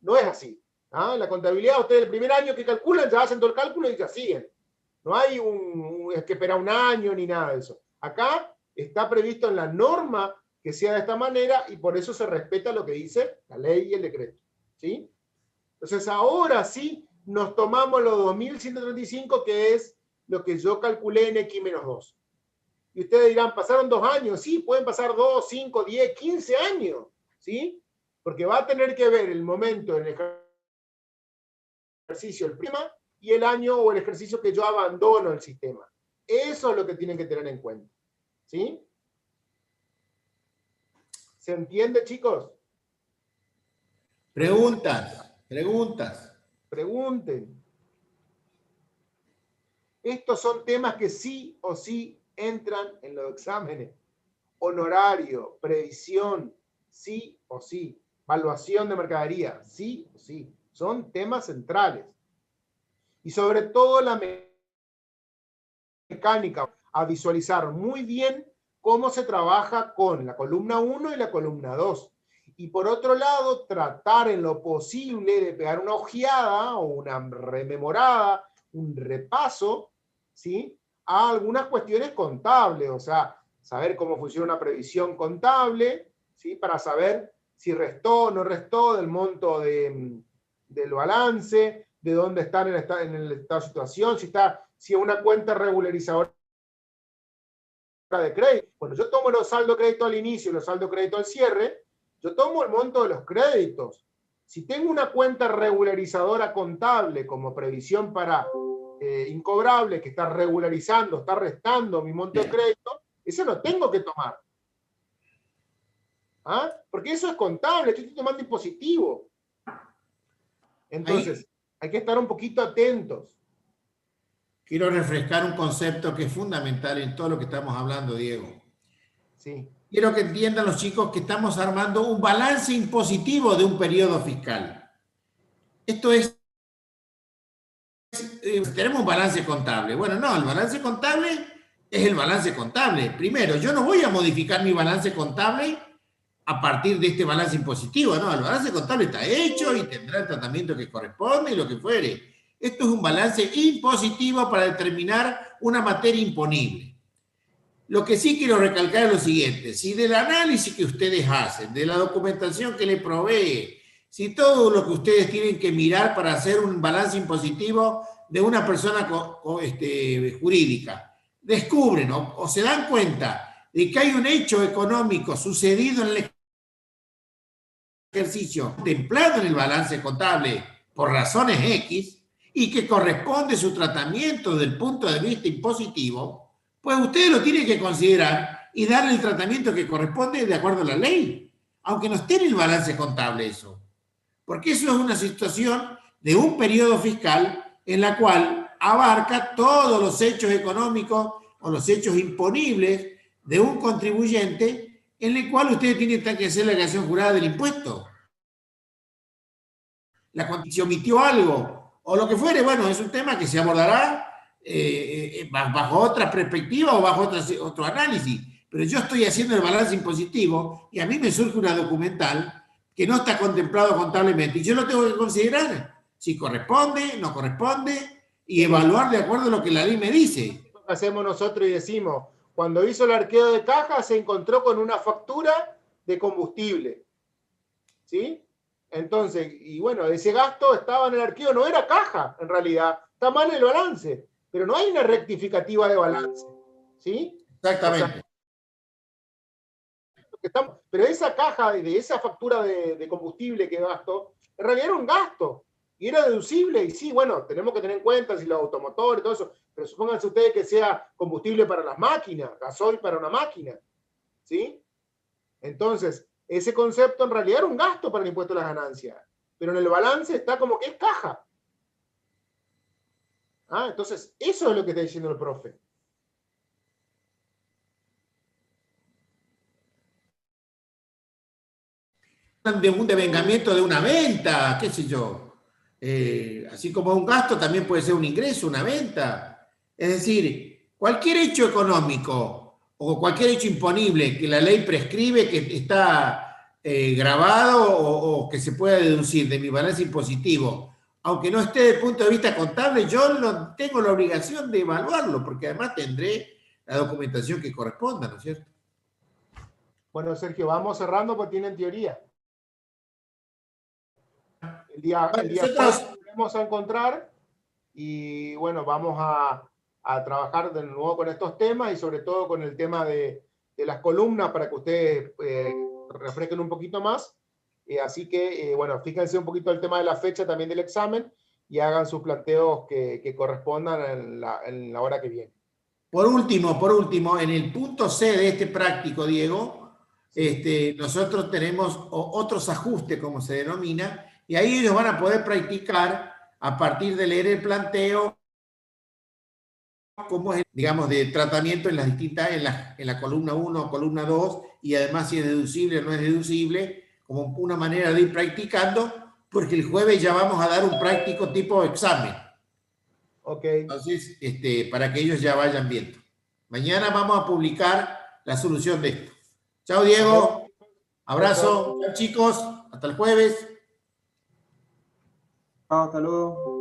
no es así. ¿Ah? La contabilidad, ustedes el primer año que calculan, ya hacen todo el cálculo y ya siguen. No hay es que esperar un año ni nada de eso. Acá está previsto en la norma que sea de esta manera y por eso se respeta lo que dice la ley y el decreto. ¿Sí? Entonces ahora sí nos tomamos los 2.135, que es lo que yo calculé en X-2. Y ustedes dirán, ¿pasaron 2 años? Sí, pueden pasar 2, 5, 10, 15 años. ¿Sí? Porque va a tener que ver el momento en el ejercicio, el prima, y el año o el ejercicio que yo abandono el sistema. Eso es lo que tienen que tener en cuenta. ¿Sí? ¿Se entiende, chicos? Preguntas. Pregunten. Estos son temas que sí o sí entran en los exámenes. Honorario, previsión, sí o sí. Evaluación de mercadería, sí o sí. Son temas centrales. Y sobre todo la mecánica, a visualizar muy bien cómo se trabaja con la columna 1 y la columna 2. Y por otro lado, tratar en lo posible de pegar una ojeada o una rememorada, un repaso, ¿sí? A algunas cuestiones contables, o sea, saber cómo funciona una previsión contable, ¿sí? Para saber si restó o no restó del monto del balance, de dónde están en el estado de situación, si una cuenta regularizadora de crédito. Cuando yo tomo los saldos de crédito al inicio y los saldos de crédito al cierre, yo tomo el monto de los créditos. Si tengo una cuenta regularizadora contable como previsión para incobrable que está regularizando, está restando mi monto de crédito, eso no tengo que tomar. ¿Ah? Porque eso es contable, estoy tomando impositivo. Entonces, hay que estar un poquito atentos. Quiero refrescar un concepto que es fundamental en todo lo que estamos hablando, Diego. Sí. Quiero que entiendan los chicos que estamos armando un balance impositivo de un periodo fiscal. Esto es, tenemos un balance contable. Bueno, no, el balance contable es el balance contable. Primero, yo no voy a modificar mi balance contable a partir de este balance impositivo, no, el balance contable está hecho y tendrá el tratamiento que corresponde y lo que fuere. Esto es un balance impositivo para determinar una materia imponible. Lo que sí quiero recalcar es lo siguiente: si del análisis que ustedes hacen, de la documentación que le provee, si todo lo que ustedes tienen que mirar para hacer un balance impositivo de una persona jurídica, descubren o se dan cuenta de que hay un hecho económico sucedido en el ejercicio contemplado en el balance contable por razones X, y que corresponde su tratamiento desde el punto de vista impositivo, pues usted lo tiene que considerar y darle el tratamiento que corresponde de acuerdo a la ley, aunque no esté en el balance contable eso. Porque eso es una situación de un periodo fiscal en la cual abarca todos los hechos económicos o los hechos imponibles de un contribuyente en el cual usted tiene que hacer la declaración jurada del impuesto. Si omitió algo o lo que fuere, bueno, es un tema que se abordará bajo otra perspectiva o bajo otro análisis. Pero yo estoy haciendo el balance impositivo y a mí me surge una documental que no está contemplado contablemente y yo lo tengo que considerar si corresponde, no corresponde y evaluar de acuerdo a lo que la ley me dice. Lo que hacemos nosotros y decimos, cuando hizo el arqueo de caja se encontró con una factura de combustible, ¿sí? Entonces, y bueno, ese gasto estaba en el arqueo, no era caja en realidad, está mal el balance, pero no hay una rectificativa de balance, ¿sí? Exactamente. O sea, pero esa caja de esa factura de combustible que gastó, en realidad era un gasto y era deducible. Y sí, bueno, tenemos que tener en cuenta si los automotores y todo eso, pero supónganse ustedes que sea combustible para las máquinas, gasoil para una máquina, ¿sí? Entonces, ese concepto en realidad era un gasto para el impuesto a las ganancias, pero en el balance está como que es caja. Ah, entonces, eso es lo que está diciendo el profe. De un devengamiento de una venta, qué sé yo. Así como un gasto también puede ser un ingreso, una venta. Es decir, cualquier hecho económico o cualquier hecho imponible que la ley prescribe que está grabado o que se pueda deducir de mi balance impositivo, aunque no esté desde el punto de vista contable, yo no tengo la obligación de evaluarlo, porque además tendré la documentación que corresponda, ¿no es cierto? Bueno, Sergio, vamos cerrando porque tienen teoría. El día jueves nos vamos a encontrar y bueno, vamos a trabajar de nuevo con estos temas y sobre todo con el tema de las columnas para que ustedes refresquen un poquito más. Así que, bueno, fíjense un poquito el tema de la fecha también del examen y hagan sus planteos que correspondan en la hora que viene. Por último, en el punto C de este práctico, Diego, nosotros tenemos otros ajustes, como se denomina, y ahí ellos van a poder practicar a partir de leer el planteo cómo es, digamos, de tratamiento en las distintas, en la columna 1, columna 2, y además si es deducible o no es deducible, como una manera de ir practicando, porque el jueves ya vamos a dar un práctico tipo examen. Ok. Entonces, para que ellos ya vayan viendo. Mañana vamos a publicar la solución de esto. Chao, Diego. Abrazo. Chao, chicos. Hasta el jueves. Chao, hasta luego.